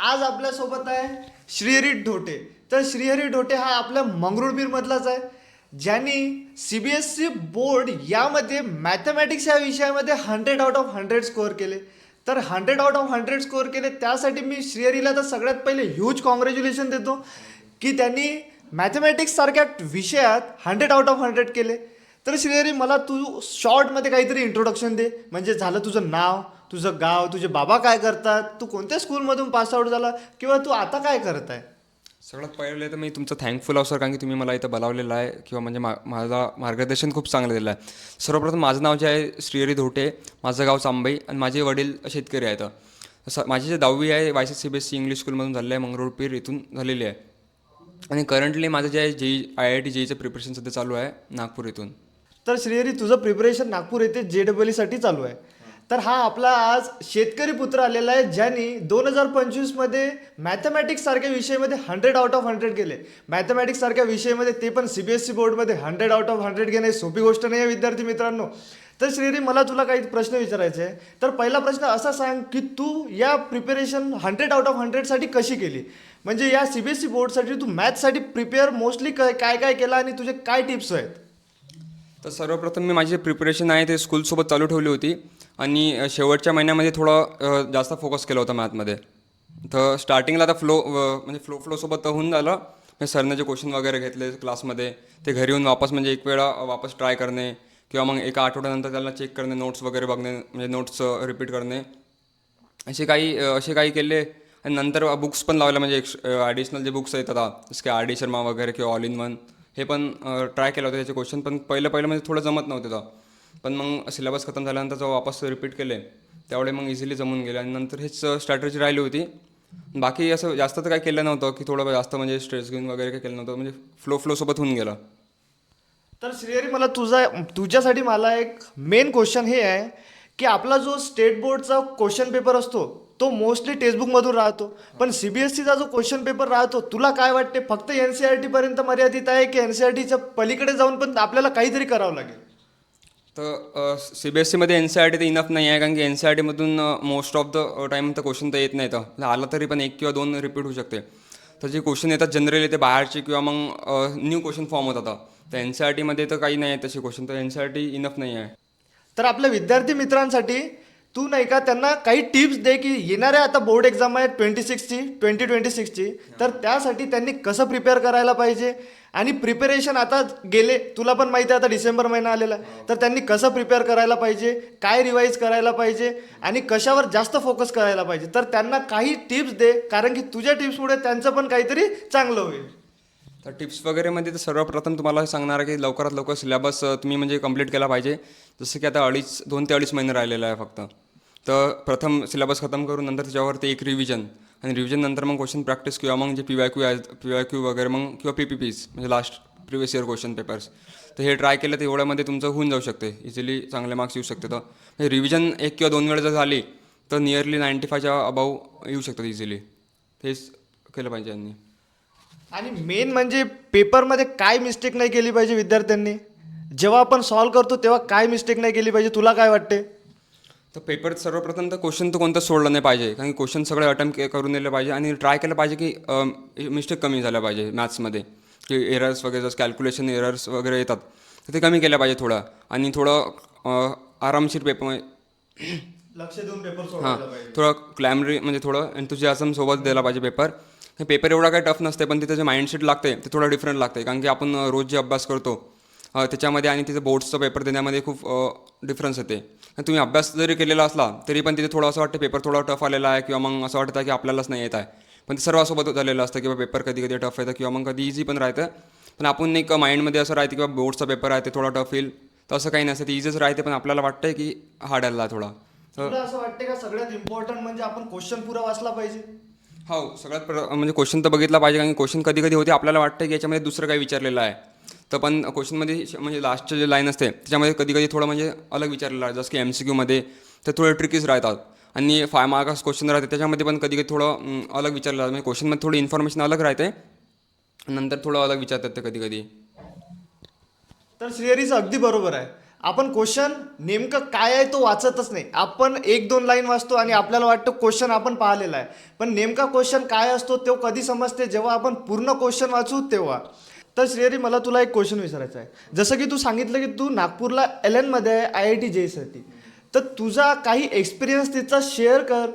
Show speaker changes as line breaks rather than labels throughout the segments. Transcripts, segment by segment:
आज आपल्यासोबत आहे श्रीहरी ढोटे. तर श्रीहरी ढोटे हा आपल्या मंगरुळपीरमधलाच आहे, ज्यांनी CBSE बोर्ड यामध्ये मॅथमॅटिक्स या विषयामध्ये 100 आउट ऑफ 100 स्कोअर केले. तर 100 आउट ऑफ 100 स्कोअर केले, त्यासाठी मी श्रीहरीला तर सगळ्यात पहिले ह्यूज कॉंग्रॅच्युलेशन देतो की त्यांनी मॅथमॅटिक्स सारख्या विषयात 100 आउट ऑफ 100 केले. तर श्रीहरी, मला तू शॉर्टमध्ये काहीतरी इंट्रोडक्शन दे. म्हणजे झालं तुझं नाव, तुझं गाव, तुझे बाबा काय करतात, तू कोणत्या स्कूलमधून पासआउट झाला, किंवा तू आता काय करत आहे.
सगळ्यात पहिले तर मी तुमचं थँकफुल आहो सर, कारण की तुम्ही मला इथं बोलावलेलं आहे किंवा म्हणजे माझा मार्गदर्शन खूप चांगलं दिलं आहे. सर्वप्रथम माझं नाव जे आहे श्रीहरी धोटे, माझं गाव चांबई आणि माझे वडील शेतकरी आहेत. माझी जे 10वी आहे YC CBSE इंग्लिश स्कूलमधून झालेलं आहे, मंगरुळपीर इथून झालेली आहे. आणि करंटली माझं जे आहे IIT JEEचं प्रिपरेशन सध्या चालू आहे नागपूर इथून.
तर श्रीहरी, तुझं प्रिपरेशन नागपूर येथे JEE साठी चालू आहे. तर हा आपला आज शेतकरी पुत्र आलेला आहे, ज्यांनी 2025मध्ये मॅथमॅटिक्स सारख्या विषयामध्ये 100 आउट ऑफ 100 केले. मॅथमॅटिक्स सारख्या विषयामध्ये, ते पण CBSE बोर्डमध्ये 100 आउट ऑफ 100 घेणे सोपी गोष्ट नाही आहे विद्यार्थी मित्रांनो. तर श्रीहरी, मला तुला काही प्रश्न विचारायचे आहे. तर पहिला प्रश्न असा सांग की तू या प्रिपरेशन 100 आउट ऑफ 100 साठी कशी केली. म्हणजे या CBSE बोर्डसाठी तू मॅथ्ससाठी प्रिपेअर मोस्टली काय काय केलं आणि तुझे काय टिप्स आहेत.
तर सर्वप्रथम मी माझी प्रिपरेशन आहे ते स्कूलसोबत चालू ठेवली होती आणि शेवटच्या महिन्यामध्ये थोडं जास्त फोकस केला होता मॅथमध्ये. तर स्टार्टिंगला आता म्हणजे फ्लोसोबत होऊन झालं. म्हणजे सरने जे क्वेश्चन वगैरे घेतले क्लासमध्ये, ते घरी येऊन वापस म्हणजे एक वेळा वापस ट्राय करणे किंवा मग एका आठवड्यानंतर त्याला चेक करणे, नोट्स वगैरे बघणे, म्हणजे नोट्स रिपीट करणे, असे काही केले. आणि नंतर बुक्स पण लावल्या, म्हणजे ॲडिशनल जे बुक्स आहेत आता, जसं की RD शर्मा वगैरे किंवा ऑल इन वन, हे पण ट्राय केलं होतं. त्याचे क्वेश्चन पण पहिलं म्हणजे थोडं जमत नव्हते तर, पण मग सिलेबस खतम झाल्यानंतर जेव्हा वापस रिपीट केले त्यावेळे मग इझिली जमून गेले. आणि नंतर हेच स्ट्रॅटेजी राहिली होती. बाकी असं जास्त तर काही केलं नव्हतं की थोडं जास्त म्हणजे स्ट्रेस घेऊन वगैरे काही केलं नव्हतं, म्हणजे फ्लोसोबत होऊन गेलं.
तर श्रीहरी, मला तुझ्यासाठी मला एक मेन क्वेश्चन हे आहे की आपला जो स्टेट बोर्डचा क्वेश्चन पेपर असतो तो मोस्टली टेक्स्टबुकमधून राहतो, पण CBSEचा जो क्वेश्चन पेपर राहतो, तुला काय वाटते, फक्त NCERT पर्यंत मर्यादित आहे की NCERTच्या पलीकडे जाऊन पण आपल्याला काहीतरी करावं लागेल.
तर CBSEमध्ये NCERT तर इनफ नाही आहे, कारण की NCERTमधून मोस्ट ऑफ द टाईम तर क्वेश्चन तर येत नाही. तर आला तरी पण 1 किंवा 2 रिपीट होऊ शकते. तर जे क्वेश्चन येतात जनरली ते बाहेरचे किंवा मग न्यू क्वेश्चन फॉर्म होतात. तर NCERTमध्ये तर काही नाही आहे तसे क्वेश्चन, तर NCERT इनफ नाही आहे.
तर आपल्या विद्यार्थी मित्रांसाठी तू नाही का त्यांना काही टिप्स दे की येणाऱ्या आता बोर्ड एक्झाम आहे 2026ची, तर त्यासाठी त्यांनी कसं प्रिपेअर करायला पाहिजे. आणि प्रिपेरेशन आता गेले, तुला पण माहिती आहे आता डिसेंबर महिना आलेला आहे, तर त्यांनी कसं प्रिपेअर करायला पाहिजे, काय रिवाईज करायला पाहिजे आणि कशावर जास्त फोकस करायला पाहिजे. तर त्यांना काही टिप्स दे, कारण की तुझ्या टिप्समुळे त्यांचं पण काहीतरी चांगलं होईल.
तर टिप्स वगैरेमध्ये तर सर्वप्रथम तुम्हाला सांगणार आहे की लवकरात लवकर सिलेबस तुम्ही म्हणजे कंप्लीट केला पाहिजे. जसं की आता 2 ते 2.5 महिने राहिलेला आहे फक्त. तर प्रथम सिलेबस खतम करून नंतर त्याच्यावरती एक रिव्हिजन, आणि रिव्हिजन नंतर मग क्वेश्चन प्रॅक्टिस किंवा मग जे PYQ वगैरे मग किंवा PPPs म्हणजे last previous year question papers, तर हे ट्राय केलं तर एवढ्यामध्ये तुमचं होऊन जाऊ शकते, इझिली चांगले मार्क्स येऊ शकते. तर रिव्हिजन 1 किंवा 2 वेळा जर झाली तर नियरली 95च्या अबाव येऊ शकतात इझिली. हेच केलं पाहिजे यांनी.
आणि मेन म्हणजे पेपरमध्ये काय मिस्टेक नाही केली पाहिजे विद्यार्थ्यांनी. जेव्हा आपण सॉल्व्ह करतो तेव्हा काय मिस्टेक नाही केली पाहिजे, तुला काय वाटते.
तर पेपर सर्वप्रथम तर क्वेश्चन तर कोणतं सोडलं नाही पाहिजे, कारण की क्वेश्चन सगळे अटेम्प्ट करून दिले पाहिजे आणि ट्राय केलं पाहिजे की मिस्टेक कमी झाल्या पाहिजे मॅथ्समध्ये, की एरर्स वगैरे जसं कॅल्क्युलेशन एरर्स वगैरे येतात तर ते कमी केलं पाहिजे थोडं. आणि थोडं आरामशीर पेपर,
लक्ष देऊन पेपर
हां,
सोडवायला पाहिजे.
थोडं क्लॅमरी म्हणजे थोडं एन्थुझियाझम सोबत द्यायला पाहिजे पेपर. हे पेपर एवढा काही टफ नसते, पण तिथं जे माइंडसेट लागते ते थोडं डिफरंट लागते, कारण की आपण रोज जे अभ्यास करतो त्याच्यामध्ये आणि तिथं बोर्ड्सचा पेपर देण्यामध्ये खूप डिफरन्स येते. तुम्ही अभ्यास जरी केलेला असला तरी पण तिथे थोडं असं वाटतं पेपर थोडा टफ आलेला आहे, किंवा मग असं वाटतं की आपल्यालाच नाही येत आहे. पण ते सर्वांसोबत झालेलं असतं किंवा पेपर कधी कधी टफ येतं किंवा मग कधी इझी पण राहतं. पण आपण एक माइंडमध्ये असं राहते किंवा बोर्डचा पेपर आहे ते थोडा टफ येईल, तर असं काही नसतं, ते इझीच राहते, पण आपल्याला वाटतं की हार्ड आला थोडा. तर
तुला असं वाटते का सगळ्यात इम्पॉर्टंट म्हणजे आपण क्वेश्चन पुरा वाचला पाहिजे.
हो, म्हणजे क्वेश्चन तर बघितला पाहिजे, कारण क्वेश्चन कधी कधी होते आपल्याला वाटतं की याच्यामध्ये दुसरं काही विचारलेलं आहे, तर पण क्वेश्चनमध्ये म्हणजे लास्टचे जे लाईन असते त्याच्यामध्ये कधी कधी थोडं म्हणजे अलग विचारलेलं आहे, जसं की MCQमध्ये तर थोडे ट्रिकीज राहतात. आणि 5 मार्क्स क्वेश्चन राहते त्याच्यामध्ये पण कधी कधी थोडं अलग विचारलं जातं, म्हणजे क्वेश्चनमध्ये थोडी इन्फॉर्मेशन अलग राहते, नंतर थोडं अलग विचारतात ते कधी कधी.
तर श्रीहरीचं अगदी बरोबर आहे. आपण क्वेश्चन नेमकं काय आहे तो वाचतच नाही. आपण 1-2 लाईन वाचतो आणि आपल्याला वाटतं क्वेश्चन आपण पाहिलेला आहे, पण नेमका क्वेश्चन काय असतो तो कधी समजते जेव्हा आपण पूर्ण क्वेश्चन वाचू तेव्हा. तर श्रेयरी, मला तुला एक क्वेश्चन विचारायचा आहे. जसं की तू सांगितलं की तू नागपूरला LN मध्ये आहे IIT JEE साठी, तर तुझा काही एक्सपिरियन्स तिचा शेअर कर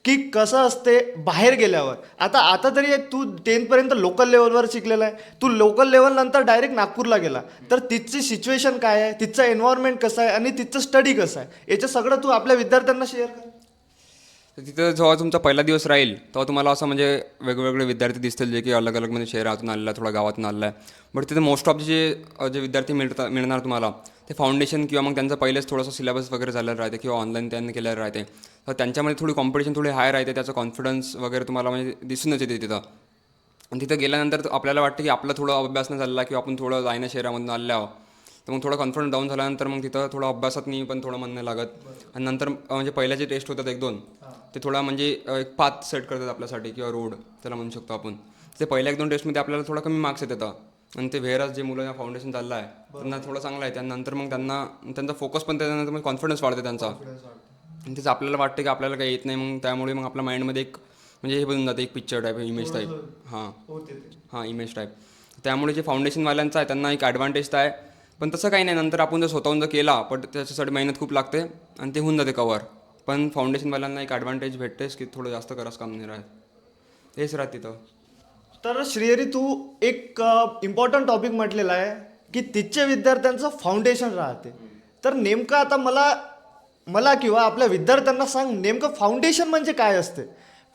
की कसं असते बाहेर गेल्यावर. आता आता तरी तू 10th पर्यंत लोकल लेवलवर शिकलेला आहे, तू लोकल लेवल नंतर डायरेक्ट नागपूरला गेला, तर तिथची सिच्युएशन काय आहे, तिथचं एन्व्हायरमेंट कसं आहे आणि तिथचं स्टडी कसं आहे, याचं सगळं तू आपल्या विद्यार्थ्यांना शेअर कर.
तर तिथं जेव्हा तुमचा पहिला दिवस राहील तेव्हा तुम्हाला असं म्हणजे वेगवेगळे विद्यार्थी दिसतील जे की अलग अलग म्हणजे शहरातून आलेला आहे, थोडा गावातून आलेला आहे. बट तिथे मोस्ट ऑफ जे विद्यार्थी मिळणार तुम्हाला ते फाउंडेशन किंवा मग त्यांचं पहिलेच थोडंसं सिलेबस वगैरे झालेलं राहते किंवा ऑनलाईन त्यांनी केलेलं राहते. तर त्यांच्यामध्ये थोडी कॉम्पिटिशन थोडी हाय राहते, त्याचं कॉन्फिडन्स वगैरे तुम्हाला म्हणजे दिसूनच येते तिथं. आणि तिथं गेल्यानंतर आपल्याला वाटतं की आपला थोडा अभ्यास नाही झाला किंवा आपण थोडं लाईना शहरामधून आलेलो आहोत, तर मग थोडा कॉन्फिडन्स डाऊन झाल्यानंतर मग तिथं थोडं अभ्यासात मी पण थोडं मन नाही लागत. आणि नंतर म्हणजे पहिल्या जे टेस्ट होतात 1-2 ते थोडा म्हणजे एक पाथ सेट करतात आपल्यासाठी किंवा रोड त्याला म्हणू शकतो आपण. ते पहिल्या 1-2 टेस्टमध्ये आपल्याला थोडा कमी मार्क्स येतात. आणि ते व्हेरच जे मुलं फाउंडेशन चाललं आहे त्यांना थोडं चांगलं आहे, त्यानंतर मग त्यांचा फोकस पण त्यानंतर मग कॉन्फिडन्स वाढते त्यांचा. आणि त्याचं आपल्याला वाटतं की आपल्याला काही येत नाही, मग त्यामुळे मग आपल्या माइंडमध्ये एक म्हणजे हे बनून जातं, एक पिक्चर टाईप, इमेज टाईप. हां इमेज टाईप. त्यामुळे जे फाउंडेशनवाल्यांचं आहे त्यांना एक ॲडव्हान्टेज तर आहे, पण तसं काही नाही. नंतर आपण जर स्वतःहून जर केला पण त्याच्यासाठी मेहनत खूप लागते आणि ते होऊन जाते कवर. पण फाउंडेशनवाल्यांना एक ॲडव्हान्टेज भेटतेच की थोडं जास्त करायचं काम नाही राहत, हेच राहत तिथं.
तर श्रेयरी, तू एक इम्पॉर्टंट टॉपिक म्हटलेला आहे की तिथच्या विद्यार्थ्यांचं फाउंडेशन राहते. तर नेमकं आता मला किंवा आपल्या विद्यार्थ्यांना सांग, नेमकं फाउंडेशन म्हणजे काय असते,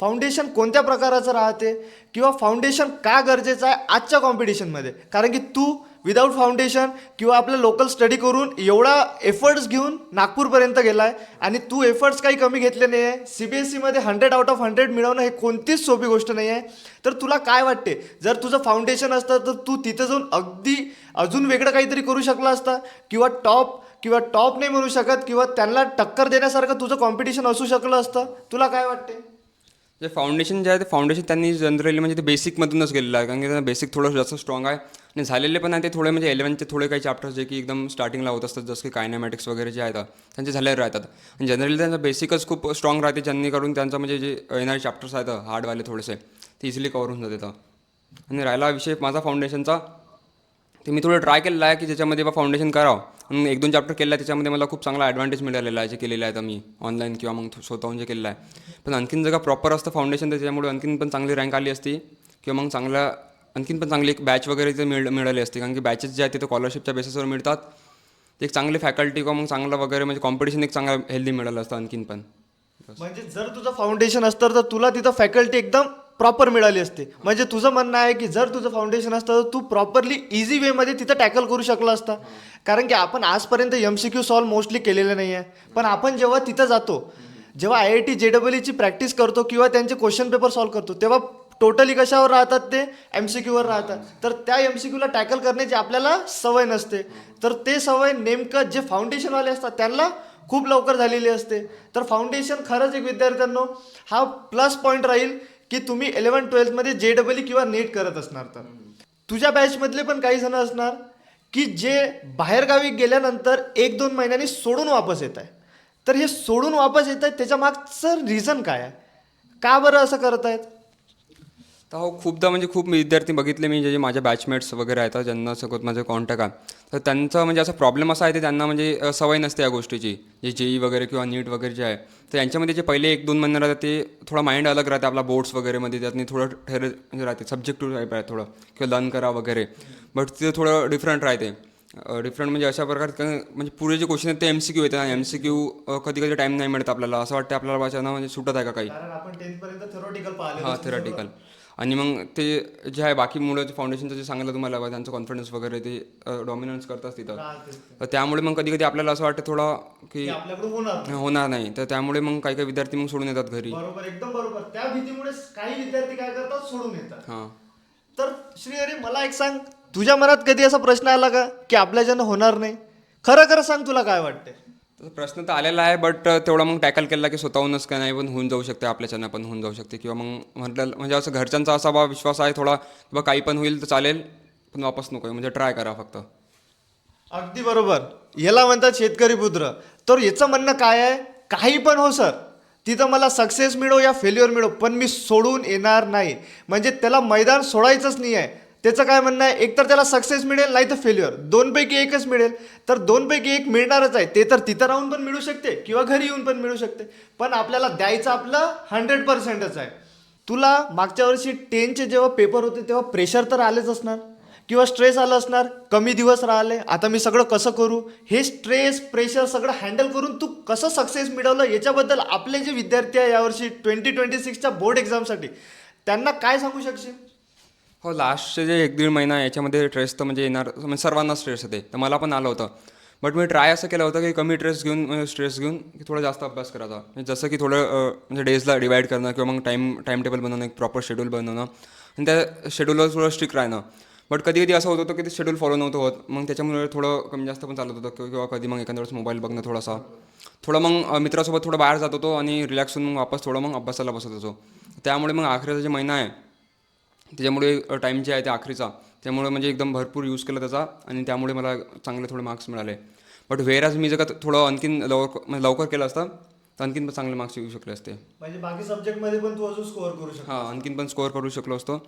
फाउंडेशन कोणत्या प्रकाराचं राहते किंवा फाउंडेशन का गरजेचं आहे आजच्या कॉम्पिटिशनमध्ये. कारण की तू विदाऊट फाउंडेशन किंवा आपलं लोकल स्टडी करून एवढा एफर्ट्स घेऊन नागपूरपर्यंत गेला आहे आणि तू एफर्ट्स काही कमी घेतले नाही आहे. CBSEमध्ये 100/100 मिळवणं हे कोणतीच सोपी गोष्ट नाही आहे. तर तुला काय वाटते, जर तुझं फाउंडेशन असतं तर तू तिथं जाऊन अगदी अजून वेगळं काहीतरी करू शकला असता किंवा टॉप नाही म्हणू शकत किंवा त्यांना टक्कर देण्यासारखं तुझं कॉम्पिटिशन असू शकलं असतं. तुला काय वाटते?
जे फाउंडेशन जे आहे ते फाउंडेशन त्यांनी जनरली म्हणजे ते बेसिकमधूनच गेलेलं आहे, कारण की त्यांना बेसिक थोडं जास्त स्ट्रॉंग आहे आणि झालेले पण आहे ते थोडे म्हणजे 11th थोडे काही चॅप्टर्स जे की एकदम स्टार्टिंगला होत असतात, जसं की कायनॅमॅटिक्स वगैरे जे आहेत त्यांचे झालेले राहतात. आणि जनरली त्यांचं बेसिकच खूप स्ट्रॉंग राहते, ज्यांनी करून त्यांचं म्हणजे जे येणारे चॅप्टर्स आहेत हार्डवाले थोडेसे ते इझिली कवर होऊन जाते. आणि राहिला विषय माझा फाउंडेशनचा, ते मी थोडं ट्राय केलेलं आहे की ज्याच्यामध्ये बा फाउंडेशन करावं. आणि 1-2 चॅप्टर केलं आहे त्याच्यामध्ये मला खूप चांगला ॲडव्हान्टेज मिळालेला आहे, जे केलेलं आहे तर मी ऑनलाईन किंवा मग स्वतःहून जे केलेलं आहे. पण आणखीन जर का प्रॉपर असतं फाउंडेशन तर त्याच्यामुळे आणखीन पण चांगली रँक आली असती किंवा मग आणखीन पण चांगली एक बॅच वगैरे ते मिळाली असते. कारण की बॅचेस जे आहेत तिथे स्कॉलरशिपच्या बेसिसवर मिळतात, ते एक चांगली फॅकल्टी किंवा मग चांगलं वगैरे म्हणजे कॉम्पिटिशन एक चांगलं हेल्दी मिळालं असतं आणखीन पण.
म्हणजे जर तुझं फाउंडेशन असतं तर तुला तिथं फॅकल्टी एकदम प्रॉपर मिळाली असते. म्हणजे तुझं म्हणणं आहे की जर तुझं फाउंडेशन असतं तर तू प्रॉपरली इझी वेमध्ये तिथं टॅकल करू शकला असता. कारण की आपण आजपर्यंत MCQ सॉल्व मोस्टली केलेले नाही आहे, पण आपण जेव्हा तिथं जातो, जेव्हा IIT JEE ची प्रॅक्टिस करतो किंवा त्यांचे क्वेश्चन पेपर सॉल्व करतो, तेव्हा टोटली कशावर राहतात, ते MCQवर राहतात. तर त्या MCQला टॅकल करण्याची आपल्याला सवय नसते. तर ते सवय नेमकं जे फाउंडेशनवाले असतात त्यांना खूप लवकर झालेली असते. तर फाउंडेशन खरंच एक विद्यार्थ्यांनो हा प्लस पॉईंट राहील की तुम्ही 11th-12th JEE किंवा नीट करत असणार. तर तुझ्या बॅचमधले पण काही जण असणार की जे बाहेरगावी गेल्यानंतर 1-2 महिन्यांनी सोडून वापस येत आहे. तर हे सोडून वापस येत आहेत त्याच्या मागचं रिझन काय आहे, का बरं असं करत आहेत?
तर हो, खूपदा म्हणजे खूप विद्यार्थी बघितले मी, जे माझ्या बॅचमेट्स वगैरे आहेत ज्यांना सगळं माझे कॉन्टॅक्ट आहे, तर त्यांचा म्हणजे असा प्रॉब्लेम असा आहे ते त्यांना म्हणजे सवय नसते या गोष्टीची, जे JEE वगैरे किंवा नीट वगैरे जे आहे. तर यांच्यामध्ये जे पहिले 1-2 महिने राहतात ते थोडा माइंड अलग राहते आपला बोर्ड्स वगैरेमध्ये, त्यातनी थोडं म्हणजे राहते सब्जेक्टिव्ह टाईप आहे थोडं, किंवा लर्न करा वगैरे. बट ते थोडं डिफरंट राहते. डिफरंट म्हणजे अशा प्रकारे म्हणजे पुढे जे क्वेश्चन आहेत ते MCQ येते आणि MCQ कधी कधी टाईम नाही मिळत आपल्याला, असं वाटतं आपल्याला वाचना म्हणजे सुटत आहे का काही.
कारण आपण 10th पर्यंत थेरॉटिकल पाहिलं.
हां थेरॉटिकल. आणि मग ते जे आहे बाकी मुलं फाउंडेशनचं जे सांगितलं तुम्हाला बा, त्यांचं कॉन्फिडन्स वगैरे ते डॉमिनन्स करतात तिथं. तर त्यामुळे मग कधी कधी आपल्याला असं वाटतं थोडं की
आपल्याकडून
होणार नाही, तर त्यामुळे मग काही काही विद्यार्थी मग सोडून येतात घरी.
बरोबर, एकदम बरोबर. त्या भीतीमुळे काही विद्यार्थी काय करतात, सोडून येतात.
हां.
तर श्रीहरी, मला एक सांग, तुझ्या मनात कधी असा प्रश्न आला का की आपल्याच्यानं होणार नाही? खरं खरं सांग, तुला काय वाटते?
तसं प्रश्न तर आलेला आहे, बट तेवढा मग टॅकल केला की स्वतःहूनच काय नाही पण होऊन जाऊ शकते, आपल्याच्यानं पण होऊन जाऊ शकते. किंवा मग म्हटलं म्हणजे असं घरच्यांचा असा बा विश्वास आहे थोडा, किंवा काही पण होईल तर चालेल पण वापस नको, म्हणजे ट्राय करा फक्त.
अगदी बरोबर. याला म्हणतात शेतकरी पुत्र. तर याचं म्हणणं काय आहे, काही पण हो सर, तिथं मला सक्सेस मिळो या फेल्युअर मिळो, पण मी सोडून येणार नाही. म्हणजे त्याला मैदान सोडायचंच नाही आहे. त्याचं काय म्हणणं आहे, एकतर त्याला सक्सेस मिळेल नाही तर फेल्युअर, दोनपैकी एकच मिळेल. तर दोनपैकी एक मिळणारच आहे. ते तर तिथं राहून पण मिळू शकते किंवा घरी येऊन पण मिळू शकते, पण आपल्याला द्यायचं आपलं 100%च आहे. तुला मागच्या वर्षी 10चे जेव्हा पेपर होते तेव्हा प्रेशर तर आलेच असणार किंवा स्ट्रेस आलं असणार, कमी दिवस राहिले, आता मी सगळं कसं करू, हे स्ट्रेस प्रेशर सगळं हँडल करून तू कसं सक्सेस मिळवलं, याच्याबद्दल आपले जे विद्यार्थी आहे यावर्षी 2026च्या बोर्ड एक्झामसाठी, त्यांना काय सांगू शकशील?
हो, लास्टचे जे 1-1.5 महिना याच्यामध्ये स्ट्रेस तर म्हणजे येणार, म्हणजे सर्वांना स्ट्रेस येते, तर मला पण आलं होतं. बट मी ट्राय असं केलं होतं की कमी स्ट्रेस घेऊन की थोडं जास्त अभ्यास करायचा. म्हणजे जसं की थोडं म्हणजे डेजला डिवाईड करणं किंवा मग टाईम टेबल बनवणं, एक प्रॉपर शेड्यूल बनवणं आणि त्या शेड्यूलवर थोडं स्ट्रिक्ट राहणं. बट कधी कधी असं होत होतं की ते शेड्यूल फॉलो नव्हतं होत, मग त्याच्यामुळे थोडं कमी जास्त पण चालत होतं किंवा कधी मग एखाद्या वेळेस मोबाईल बघणं थोडासा, थोडं मग मित्रासोबत थोडं बाहेर जात होतो आणि रिलॅक्स होऊन मग वापस थोडं मग अभ्यासाला बसत होतो. त्यामुळे मग अखेरचा जे महिना आहे त्याच्यामुळे टाईम जे आहे ते आखरीचा, त्यामुळे म्हणजे एकदम भरपूर यूज केला त्याचा आणि त्यामुळे मला चांगले थोडे मार्क्स मिळाले. बट वेअरॅज मी जर का थोडं आणखीन लवकर केलं असतं तर आणखीन पण चांगले मार्क्स येऊ शकले असते.
म्हणजे बाकी सब्जेक्टमध्ये पण तू अजून स्कोअर करू शकतो.
हां, आणखीन पण स्कोअर करू शकलो असतो.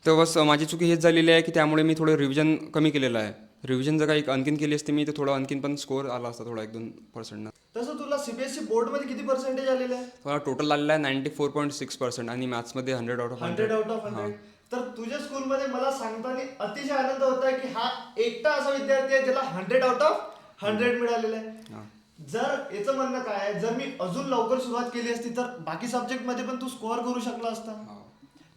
तर बस माझी चुकी हेच झालेली आहे की त्यामुळे मी थोडं रिव्हिजन कमी केलेलं आहे. रिव्हिजन जर काही आणखीन केली असते मी तर थोडं आणखीन पण स्कोअर आला असता थोडा 1-2%.
तसं तुला सीबीएसई बोर्डमध्ये किती पर्सेंटेज आलेले आहे?
मला टोटल आलेला आहे 94.6% आणि मॅथ्समध्ये 100 आउट ऑफ
100
100.
Out of 100. तर तुझ्या स्कूलमध्ये मला सांगताना अतिशय आनंद होत आहे की हा एकटा असा विद्यार्थी आहे ज्याला 100 आउट ऑफ 100 मिळालेले आहे.
हां.
जर याचं म्हणणं काय आहे, जर मी अजून लवकर सुरुवात केली असती तर बाकी सब्जेक्टमध्ये पण तू स्कोअर करू शकला असता.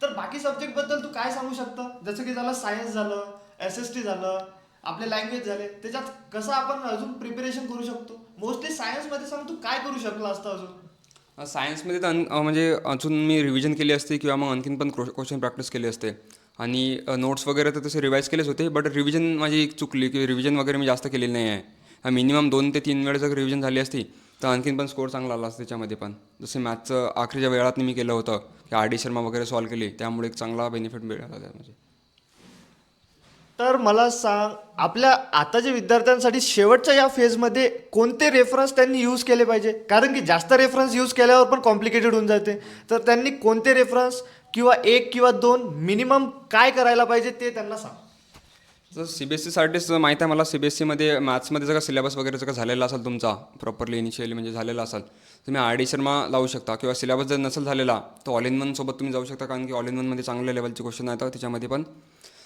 तर बाकी सब्जेक्ट बद्दल तू काय सांगू शकता? जसं की झालं सायन्स झालं, SST झालं, आपले लँग्वेज झाले, त्याच्यात कसं आपण अजून प्रिपरेशन करू शकतो? मोस्टली सायन्समध्ये सांग, तू काय करू शकला असता अजून?
सायन्समध्ये तर म्हणजे अजून मी रिव्हिजन केली असते किंवा मग आणखीन पण क्वेश्चन प्रॅक्टिस केली असते आणि नोट्स वगैरे तर तसे रिवाईज केलेच होते. बट रिव्हिजन माझी एक चुकली की रिव्हिजन वगैरे मी जास्त केलेली नाही आहे. मिनिमम 2 ते 3 वेळेस जर रिव्हिजन झाली असती तर आणखीन पण स्कोअर चांगला आला असता त्याच्यामध्ये पण. जसे मॅथ्सचं आखरीच्या वेळात मी केलं होतं की RD शर्मा वगैरे सॉल्व केली, त्यामुळे एक चांगला बेनिफिट मिळाला त्यामध्ये.
तर मला सांग, आपल्या आताच्या विद्यार्थ्यांसाठी शेवटच्या या फेजमध्ये कोणते रेफरन्स त्यांनी यूज केले पाहिजे? कारण की जास्त रेफरन्स यूज केल्यावर पण कॉम्प्लिकेटेड होऊन जाते. तर त्यांनी कोणते रेफरन्स किंवा 1 किंवा 2 मिनिमम काय करायला पाहिजे ते त्यांना सांग.
जर CBSEसाठीच माहीत आहे मला, CBSEमध्ये मॅथ्समध्ये जर का सिलेबस वगैरे जर का झालेला असेल तुमचा प्रॉपरली इनिशियली म्हणजे झालेला असेल, तुम्ही RD शर्मा लावू शकता किंवा सिलेबस जर नसेल झालेला तर ऑल इन वन सोबत तुम्ही जाऊ शकता, कारण की ऑल इन वनमध्ये चांगल्या लेवलचे क्वेश्चन आहेत त्याच्यामध्ये पण.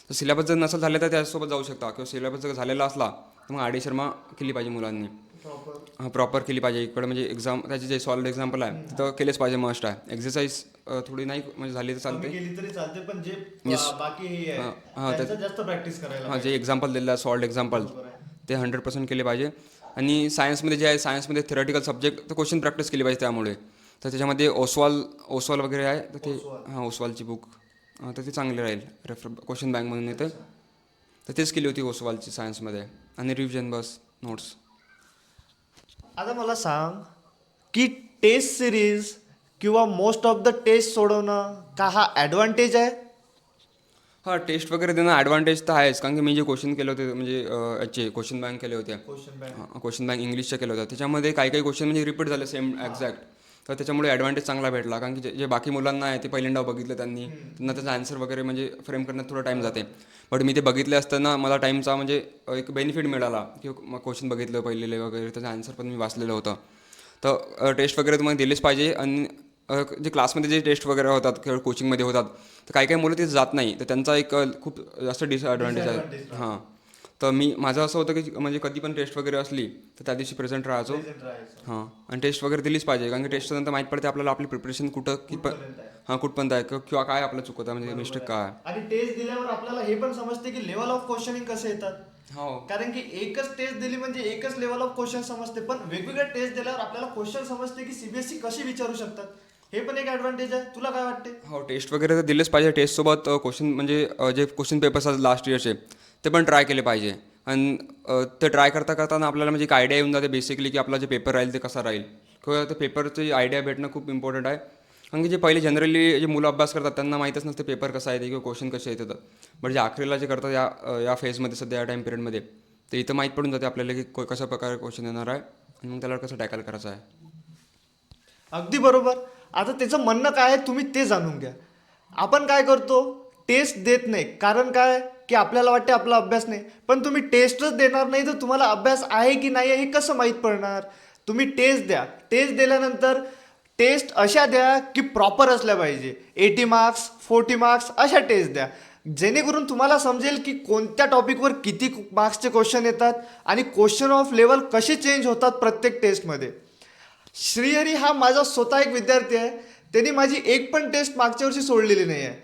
तर सिलेबस जर नसेल झाले तर त्यासोबत जाऊ शकता किंवा सिलेबस जर झालेला असला तर मग RD शर्मा केली पाहिजे मुलांनी. हां, प्रॉपर केली पाहिजे. इकडे म्हणजे एक्झाम त्याचे जे सॉल्ड एक्झाम्पल आहे तिथं केलेच पाहिजे, मस्ट आहे. एक्झरसाईज थोडी नाही म्हणजे झाली तर चालते.
केली तरी चालते, पण जे
Yes.
बाकी
हां, हां,
त्यांचं जास्त प्रॅक्टिस करायला
हां, जे एक्झाम्पल दिलेलं आहे सॉल्ड एक्झाम्पल ते 100% केले पाहिजे. आणि सायन्समध्ये जे आहे, सायन्समध्ये थेरटिकल सब्जेक्ट तर क्वेश्चन प्रॅक्टिस केली पाहिजे त्यामुळे. तर त्याच्यामध्ये ओसवाल वगैरे आहे तर ते, हां, ओसवालची बुक तर ती चांगली राहील, क्वेश्चन बँक म्हणून येते. तर तेच केली होती ओसवालची सायन्समध्ये. आणि रिव्हिजन बस नोट्स.
आता मला सांग की टेस्ट सिरीज किंवा मोस्ट ऑफ द टेस्ट सोडवणं का हा ॲडव्हान्टेज आहे?
हां, टेस्ट वगैरे देणं ॲडव्हान्टेज तर आहेच, कारण की मी जे क्वेश्चन केले होते म्हणजे याचे क्वेश्चन बँक केले होते, क्वेश्चन बँक इंग्लिशच्या केलं होतं, त्याच्यामध्ये काही काही क्वेश्चन म्हणजे रिपीट झाले सेम एक्झॅक्ट. तर त्याच्यामुळे ॲडव्हान्टेज चांगला भेटला, कारण की जे बाकी मुलांना आहे ते पहिल्यांदा बघितलं त्यांना त्याचा आन्सर वगैरे म्हणजे फ्रेम करण्यात थोडा टाईम जाते. बट मी ते बघितले असताना मला टाईमचा म्हणजे एक बेनिफिट मिळाला की क्वेश्चन बघितलं पहिलेले वगैरे, त्याचं आन्सर पण मी वाचलेलं होतं. तर टेस्ट वगैरे तुम्हाला दिलेच पाहिजे. आणि जे क्लासमध्ये जे टेस्ट वगैरे होतात किंवा कोचिंगमध्ये होतात तर काही काही मुलं तिथे जात नाही, तर त्यांचा एक खूप जास्त डिसॲडव्हान्टेज आहे. हां, तर माझं असं होतं की म्हणजे कधी पण टेस्ट वगैरे असली तर त्या दिवशी प्रेझेंट राहायचो. हां, आणि टेस्ट वगैरे दिलीच पाहिजे, कारण की टेस्टच्या नंतर माहीत पडते आपल्याला आपली प्रिपरेशन कुठपर्यंत आहे किंवा काय आपलं चुकतं म्हणजे मिस्टेक काय.
आणि टेस्ट दिल्यावर आपल्याला हे पण समजते की लेवल ऑफ क्वेश्चनिंग कसे येतात.
हो,
कारण की एकच टेस्ट दिली म्हणजे एकच लेवल ऑफ क्वेश्चन समजते, पण वेगवेगळ्या टेस्ट दिल्यावर आपल्याला क्वेश्चन समजते की सीबीएसई कशी विचारू शकतात. हे पण एक ॲडव्हान्टेज आहे. तुला काय वाटते?
हो, टेस्ट वगैरे तर दिलेच पाहिजे. टेस्टसोबत क्वेश्चन म्हणजे जे क्वेश्चन पेपर्स असतात लास्ट इयरचे ते पण ट्राय केले पाहिजे. आणि ते ट्राय करताना आपल्याला म्हणजे एक आयडिया येऊन जाते बेसिकली की आपला जे पेपर राहील ते कसा राहील किंवा ते पेपरची आयडिया भेटणं खूप इम्पॉर्टंट आहे. कारण की जे पहिले जनरली जे मुलं अभ्यास करतात त्यांना माहीतच नसते पेपर कसा येते किंवा क्वेश्चन कसे येतात. बट जे आखरीला जे करतात या फेजमध्ये सध्या या टाईम पिरियडमध्ये तर इथं माहीत पडून जाते आपल्याला की कशा प्रकारे क्वेश्चन येणार आहे आणि मग त्याला कसं टॅकल करायचं आहे.
अगदी बरोबर. आता त्याचं म्हणणं काय आहे तुम्ही ते जाणून घ्या. आपण काय करतो, टेस्ट देत नाही. कारण काय की आपल्याला वाटते आपला अभ्यास नाही. पण तुम्ही टेस्टच देणार नाही तर तुम्हाला अभ्यास आहे की नाही आहे हे कसं माहीत पडणार? तुम्ही टेस्ट द्या. टेस्ट दिल्यानंतर टेस्ट अशा द्या की प्रॉपर असल्या पाहिजे. 80 मार्क्स 40 मार्क्स अशा टेस्ट द्या, जेणेकरून तुम्हाला समजेल की कोणत्या टॉपिकवर किती मार्क्सचे क्वेश्चन येतात आणि क्वेश्चन ऑफ लेवल कसे चेंज होतात प्रत्येक टेस्टमध्ये. श्रीहरी हा माझा स्वतः एक विद्यार्थी आहे. त्यांनी माझी एक पण टेस्ट मागच्या वर्षी सोडलेली नाही आहे.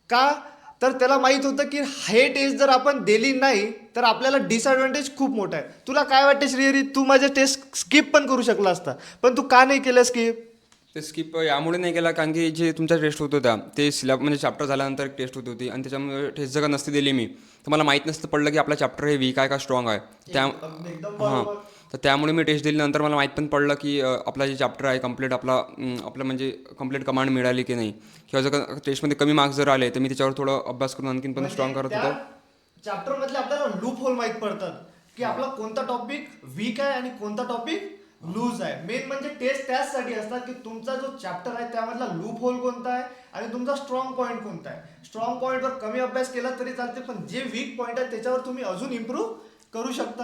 का तर त्याला माहीत होतं की हे टेस्ट जर आपण दिली नाही तर आपल्याला डिसएडव्हान्टेज खूप मोठा आहे. तुला काय वाटते श्रीहरी, तू माझे टेस्ट स्किप पण करू शकला असता, पण तू का नाही केलं स्किप?
ते स्किप यामुळे नाही केला कारण की जे तुमच्या टेस्ट होत होत्या ते म्हणजे चॅप्टर झाल्यानंतर एक टेस्ट होत होती आणि त्याच्यामुळे टेस्ट जर का नसती दिली मी तर मला माहीत नसतं पडलं की आपला चॅप्टर हे वीक आहे का स्ट्रॉंग आहे.
एकदम
हां,
बरोबर.
तर त्यामुळे मी टेस्ट दिल्यानंतर मला माहीत पण पडलं की आपला जे चॅप्टर आहे कम्प्लीट आपलं म्हणजे कम्प्लीट कमांड मिळाली की नाही, किंवा जर का टेस्टमध्ये कमी मार्क्स जर आले तर मी त्याच्यावर थोडं अभ्यास करून आणखीन पण स्ट्रॉंग करत होतो.
चॅप्टर मधले आपल्याला लूप होल माहित पडतात की आपला कोणता टॉपिक वीक आहे आणि कोणता टॉपिक लूज आहे. मेन म्हणजे टेस्ट त्याचसाठी असतात की तुमचा जो चॅप्टर आहे त्यामधला लूप होल कोणता आहे आणि तुमचा स्ट्रॉंग पॉईंट कोणता आहे. स्ट्रॉंग पॉईंटवर कमी अभ्यास केला तरी चालते, पण जे वीक पॉईंट आहे त्याच्यावर तुम्ही अजून इम्प्रूव्ह करू शकता.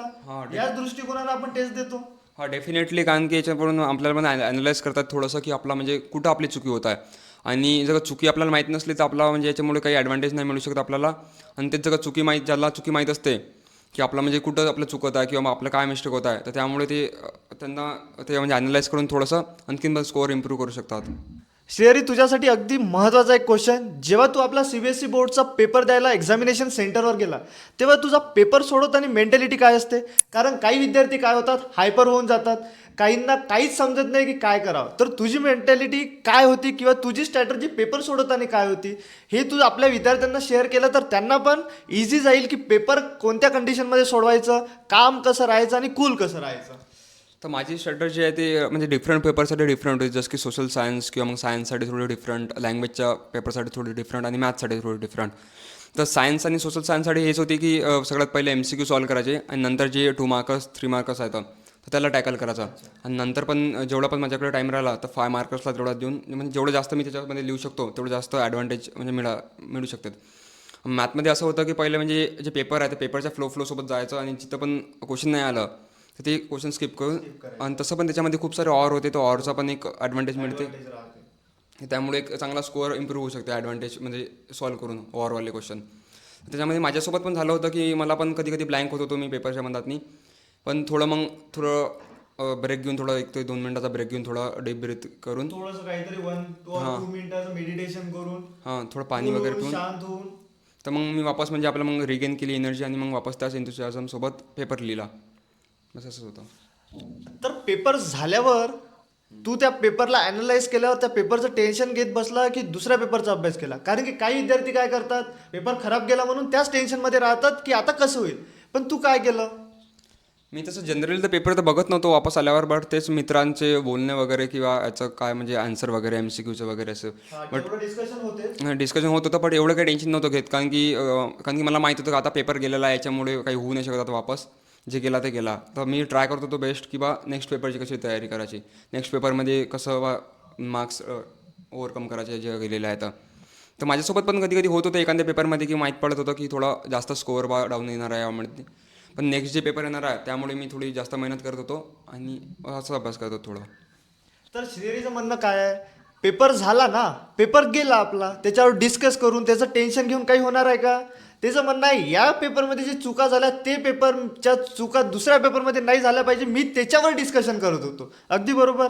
याच दृष्टिकोनाने आपण टेस्ट देतो.
हां, डेफिनेटली. कारण की याच्याकडून आपल्याला पण ॲनालाइज करतात थोडंसं की आपला म्हणजे कुठं आपली चुकी होत आहे. आणि जर का चुकी आपल्याला माहीत नसली तर आपला म्हणजे याच्यामुळे काही ॲडव्हान्टेज नाही मिळू शकत आपल्याला. आणि तेच जर का ज्याला चुकी माहीत असते की आपला म्हणजे कुठं आपलं चुकत आहे किंवा मग आपलं काय मिस्टेक होत आहे, तर त्यामुळे त्यांना ते म्हणजे ॲनालाइज करून थोडंसं आणखीन पण स्कोअर इम्प्रूव्ह करू शकतात.
श्रेयरी, तुझ्यासाठी अगदी महत्त्वाचा एक क्वेश्चन. जेव्हा तू आपला सीबीएसई बोर्डचा पेपर द्यायला एक्झामिनेशन सेंटरवर गेला तेव्हा तुझा पेपर सोडवताना मेंटॅलिटी काय असते? कारण काही विद्यार्थी काय होतात, हायपर होऊन जातात. काहींना काहीच समजत नाही की काय करावं. तर तुझी मेंटॅलिटी काय होती किंवा तुझी स्ट्रॅटर्जी पेपर सोडवताना काय होती हे तू आपल्या विद्यार्थ्यांना शेअर केलं तर त्यांना पण इझी जाईल की पेपर कोणत्या कंडिशनमध्ये सोडवायचं, काम कसं राहायचं आणि कूल कसं राहायचं.
तर माझी स्ट्रॅटर्जी आहे ते म्हणजे डिफरंट पेपरसाठी डिफरंट होती. जसं की सोशल सायन्स किंवा मग सायन्ससाठी थोडी डिफरंट, लँग्वेजच्या पेपरसाठी थोडी डिफरंट आणि मॅथ्ससाठी थोडी डिफरंट. तर सायन्स आणि सोशल सायन्ससाठी हेच होती की सगळ्यात पहिले MCQ सॉल्व करायचे आणि नंतर जे 2 मार्कर्स 3 मार्कर्स आहेत तर त्याला टॅकल करायचा. आणि नंतर पण जेवढा पण माझ्याकडे टाईम राहिला तर 5 मार्कर्सला तेवढा देऊन म्हणजे जेवढं जास्त मी त्याच्यामध्ये लिहू शकतो तेवढं जास्त ॲडव्हान्टेज म्हणजे मिळू शकतात. मॅथमध्ये असं होतं की पहिले म्हणजे जे पेपर आहे ते पेपरच्या फ्लोसोबत जायचं आणि जिथं पण क्वेश्चन नाही आलं तर ते क्वेश्चन स्किप करून. आणि तसं पण त्याच्यामध्ये खूप सारे ऑर होते, तो ऑरचा पण एक ॲडव्हान्टेज मिळते. त्यामुळे एक चांगला स्कोअर इम्प्रूव्ह होऊ शकते ॲडव्हान्टेज म्हणजे सॉल्व करून ओव्हरवाले क्वेश्चन. त्याच्यामध्ये माझ्यासोबत पण झालं होतं की मला पण कधी कधी ब्लँक होत होतो मी पेपरच्या मधातनी. पण थोडं ब्रेक घेऊन, थोडं 1 ते 2 मिनिटाचा ब्रेक घेऊन, थोडं डीप ब्रीथ करून,
थोडंसं काहीतरी 1 2 मिनिटाचं मेडिटेशन करून,
थोडं पाणी वगैरे पिऊन,
शांत होऊन,
तर मग मी वापस म्हणजे आपलं मग रिगेन केली एनर्जी आणि मग वापस त्याच एन्थुसियाझमसोबत पेपर लिहिला. बस असंच होतं.
तर पेपर झाल्यावर तू त्या पेपरला अॅनलाइज केल्यावर त्या पेपरचं टेन्शन घेत बसला की दुसऱ्या पेपरचा अभ्यास केला? कारण की काही विद्यार्थी काय करतात, पेपर खराब गेला म्हणून त्याच टेन्शनमध्ये राहतात की आता कसं होईल. पण तू काय केलं?
मी तसं जनरली तर पेपर तर बघत नव्हतो वापस आल्यावर, बट तेच मित्रांचे बोलणे वगैरे किंवा याचं काय म्हणजे आन्सर वगैरे MCQचं वगैरे असं
डिस्कशन होते.
डिस्कशन होत होतं. पण एवढं काही टेन्शन नव्हतं घेत कारण की मला माहीत होतं की आता पेपर गेलेला आहे, याच्यामुळे काही होऊ नाही शकत आता वापस. जे गेला ते गेला. तर मी ट्राय करत होतो बेस्ट की नेक्स्ट पेपरची कशी तयारी करायची, नेक्स्ट पेपरमध्ये कसं मार्क्स ओव्हरकम करायचे जे गेलेले आहेत. तर माझ्यासोबत पण कधी कधी होत होतं एखाद्या पेपरमध्ये की माहीत पडत होतं की थोडा जास्त स्कोअर डाऊन येणार आहे यामध्ये. पण नेक्स्ट जे पेपर येणार आहे त्यामुळे मी थोडी जास्त मेहनत करत होतो आणि असा अभ्यास करत होतो थोडा.
तर श्रीहरीचं म्हणणं काय आहे, पेपर झाला ना, पेपर गेला आपला, त्याच्यावर डिस्कस करून त्याचं टेन्शन घेऊन काही होणार आहे का? त्याचं म्हणणं आहे या पेपरमध्ये जे चुका झाल्या ते पेपरच्या चुका दुसऱ्या पेपरमध्ये नाही झाल्या पाहिजे, मी त्याच्यावर डिस्कशन करत होतो. अगदी बरोबर.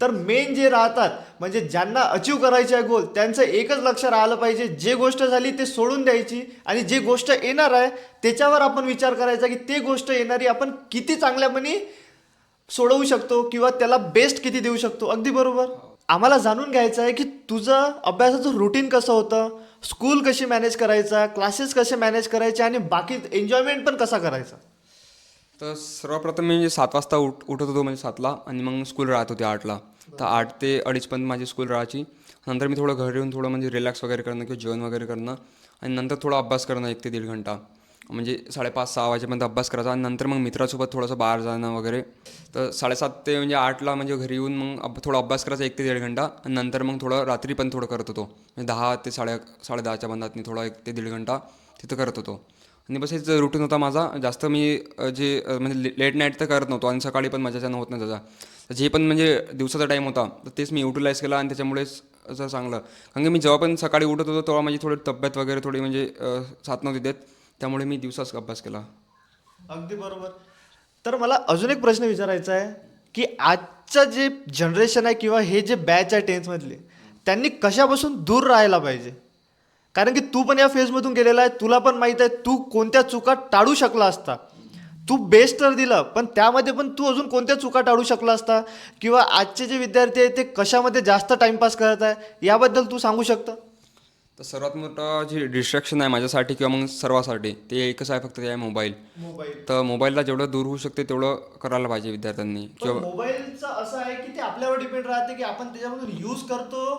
तर मेन जे राहतात म्हणजे ज्यांना अचीव करायचे आहे गोल, त्यांचं एकच लक्ष राहिलं पाहिजे, जे गोष्ट झाली ते सोडून द्यायची आणि जे गोष्ट येणार आहे त्याच्यावर आपण विचार करायचा की ते गोष्ट येणारी आपण किती चांगल्यापणे सोडवू शकतो किंवा त्याला बेस्ट किती देऊ शकतो. अगदी बरोबर. आम्हाला जाणून घ्यायचं आहे की तुझं अभ्यासाचं रुटीन कसं होतं, स्कूल कशी मॅनेज करायचा, क्लासेस कसे मॅनेज करायचे आणि बाकी एन्जॉयमेंट पण कसा करायचा.
तर सर्वप्रथम मी 7 वाजता उठत होतो म्हणजे 7ला, आणि मग स्कूल राहत होती 8ला. तर 8 ते 2:30 पर्यंत माझी स्कूल राहायची. नंतर मी थोडं घरी येऊन थोडं म्हणजे रिलॅक्स वगैरे करणं किंवा जेवण वगैरे करणं आणि नंतर थोडा अभ्यास करणं 1 ते 1.5 घंटा. म्हणजे 5:30-6 वाजेपर्यंत अभ्यास करायचा आणि नंतर मग मित्रासोबत थोडंसं बाहेर जाणं वगैरे. तर 7:30 ते म्हणजे 8ला म्हणजे घरी येऊन मग थोडा अभ्यास करायचा 1 ते 1.5 घंटा आणि नंतर मग थोडं रात्री पण थोडं करत होतो. म्हणजे 10 ते 10:30च्या बंदातनी थोडा 1 ते 1.5 घंटा तिथं करत होतो. आणि बस हेच रुटीन होता माझा. जास्त मी म्हणजे लेट नाईट तर करत नव्हतो आणि सकाळी पण माझ्याच्यानं होत नाही त्याचा. तर जे पण म्हणजे दिवसाचा टाईम होता तर तेच मी युटिलाइज केला आणि त्याच्यामुळेच असं चांगलं. कारण की मी जेव्हा पण सकाळी उठत होतो तेव्हा माझी थोडी तब्येत वगैरे थोडी म्हणजे साथ नव्हती देत. त्यामुळे मी दिवसाच अभ्यास केला.
अगदी बरोबर. तर मला अजून एक प्रश्न विचारायचा आहे, की आजचं जे जनरेशन आहे किंवा हे जे बॅच आहे 10th मधले, त्यांनी कशापासून दूर राहायला पाहिजे? कारण की तू पण या फेजमधून गेलेला आहे, तुला पण माहीत आहे तू कोणत्या चुका टाळू शकला असता. तू बेस्ट तर दिलं, पण त्यामध्ये पण तू अजून कोणत्या चुका टाळू शकला असता, किंवा आजचे जे विद्यार्थी आहेत ते कशामध्ये जास्त टाइमपास करत आहे याबद्दल तू सांगू शकता?
तर सर्वात मोठं जे डिस्ट्रॅक्शन आहे माझ्यासाठी किंवा मग सर्वासाठी ते एकच आहे, फक्त ते आहे मोबाईल.
मोबाईल.
तर मोबाईलला जेवढं दूर होऊ शकते तेवढं करायला पाहिजे विद्यार्थ्यांनी.
पण
किंवा
मोबाईलचं असं आहे की ते आपल्यावर डिपेंड राहते की आपण त्याच्यामधून यूज करतो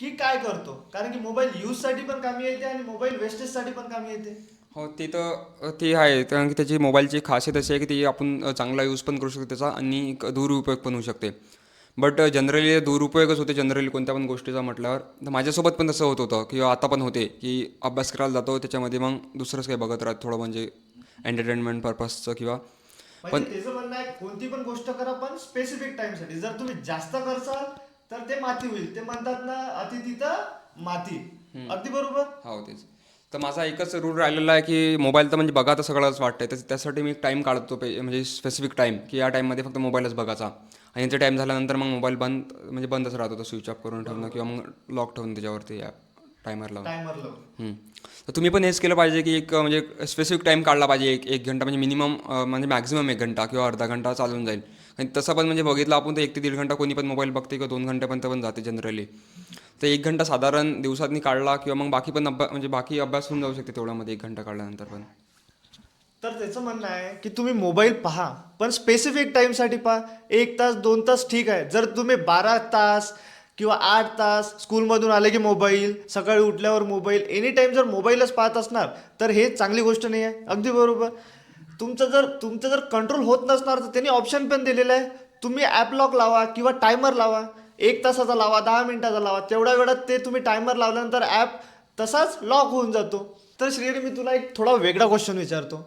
की काय करतो. कारण की मोबाईल यूजसाठी पण कामी येते आणि मोबाईल वेस्टेजसाठी पण कामी येते.
हो, ते तर ते आहे. कारण की त्याची मोबाईलची खासियत अशी आहे की ती आपण चांगला यूज पण करू शकतो त्याचा आणि एक दुरुपयोग पण होऊ शकते. बट जनरली दुरुपयोगच होते जनरली कोणत्या पण गोष्टीचा म्हटल्यावर. तर माझ्यासोबत पण तसं होत होतं किंवा आता पण होते की अभ्यास करायला जातो त्याच्यामध्ये मग दुसरंच काही बघत राहत थोडं म्हणजे एंटरटेनमेंट पर्पजचं किंवा.
म्हणजे
पण
त्याचं म्हणणं आहे कोणती पण गोष्ट करा पण स्पेसिफिक टाइमसाठी. जर तुम्ही जास्त करसाल तर ते माती होईल. ते म्हणतात ना, अति तिथं माती. अगदी बरोबर.
हो, तेच. तर माझा एकच रूल राहिलेला आहे की मोबाईल तर म्हणजे बघा तर सगळंच वाटतंय तर त्यासाठी मी एक टाईम काढतो म्हणजे स्पेसिफिक टाईम की या टाईममध्ये फक्त मोबाईलच बघायचा आणि ते टाईम झाल्यानंतर मग मोबाईल बंद म्हणजे बंदच राहत होतं, स्विच ऑफ करून ठेवणं किंवा मग लॉक ठेवून त्याच्यावरती टायमर लावून.
टायमर लावून.
तर तुम्ही पण हेच केलं पाहिजे की एक म्हणजे स्पेसिफिक टाईम काढला पाहिजे. एक घंटा म्हणजे मिनिमम म्हणजे मॅक्झिमम 1 घंटा किंवा अर्धा घंटा चालून जाईल. आणि तसं पण म्हणजे बघितलं आपण तर 1 ते 1.5 घंटा कोणी पण मोबाईल बघते किंवा 2 घंट्यापर्यंत पण जाते जनरली. तर 1 घंटा साधारण दिवसातनी काढला किंवा मग बाकी पण म्हणजे बाकी अभ्यास होऊन जाऊ शकते तेवढ्यामध्ये 1 घंटा काढल्यानंतर पण.
तर त्याचं म्हणणं आहे की तुम्ही मोबाईल पहा पण स्पेसिफिक टाईमसाठी पहा. 1 तास 2 तास ठीक आहे. जर तुम्ही 12 तास किंवा 8 तास स्कूलमधून आले की मोबाईल, सकाळी उठल्यावर मोबाईल, एनी टाईम जर मोबाईलच पाहत असणार तर हे चांगली गोष्ट नाही आहे. अगदी बरोबर. तुमचं जर कंट्रोल होत नसणार तर त्यांनी ऑप्शन पण दिलेलं आहे. तुम्ही ॲप लॉक लावा किंवा टायमर लावा. 1 तासाचा लावा, 10 मिनिटाचा लावा. तेवढ्या वेळात ते तुम्ही टायमर लावल्यानंतर ॲप तसाच लॉक होऊन जातो. तर श्रीहरी, मी तुला एक थोडा वेगळा क्वेश्चन विचारतो.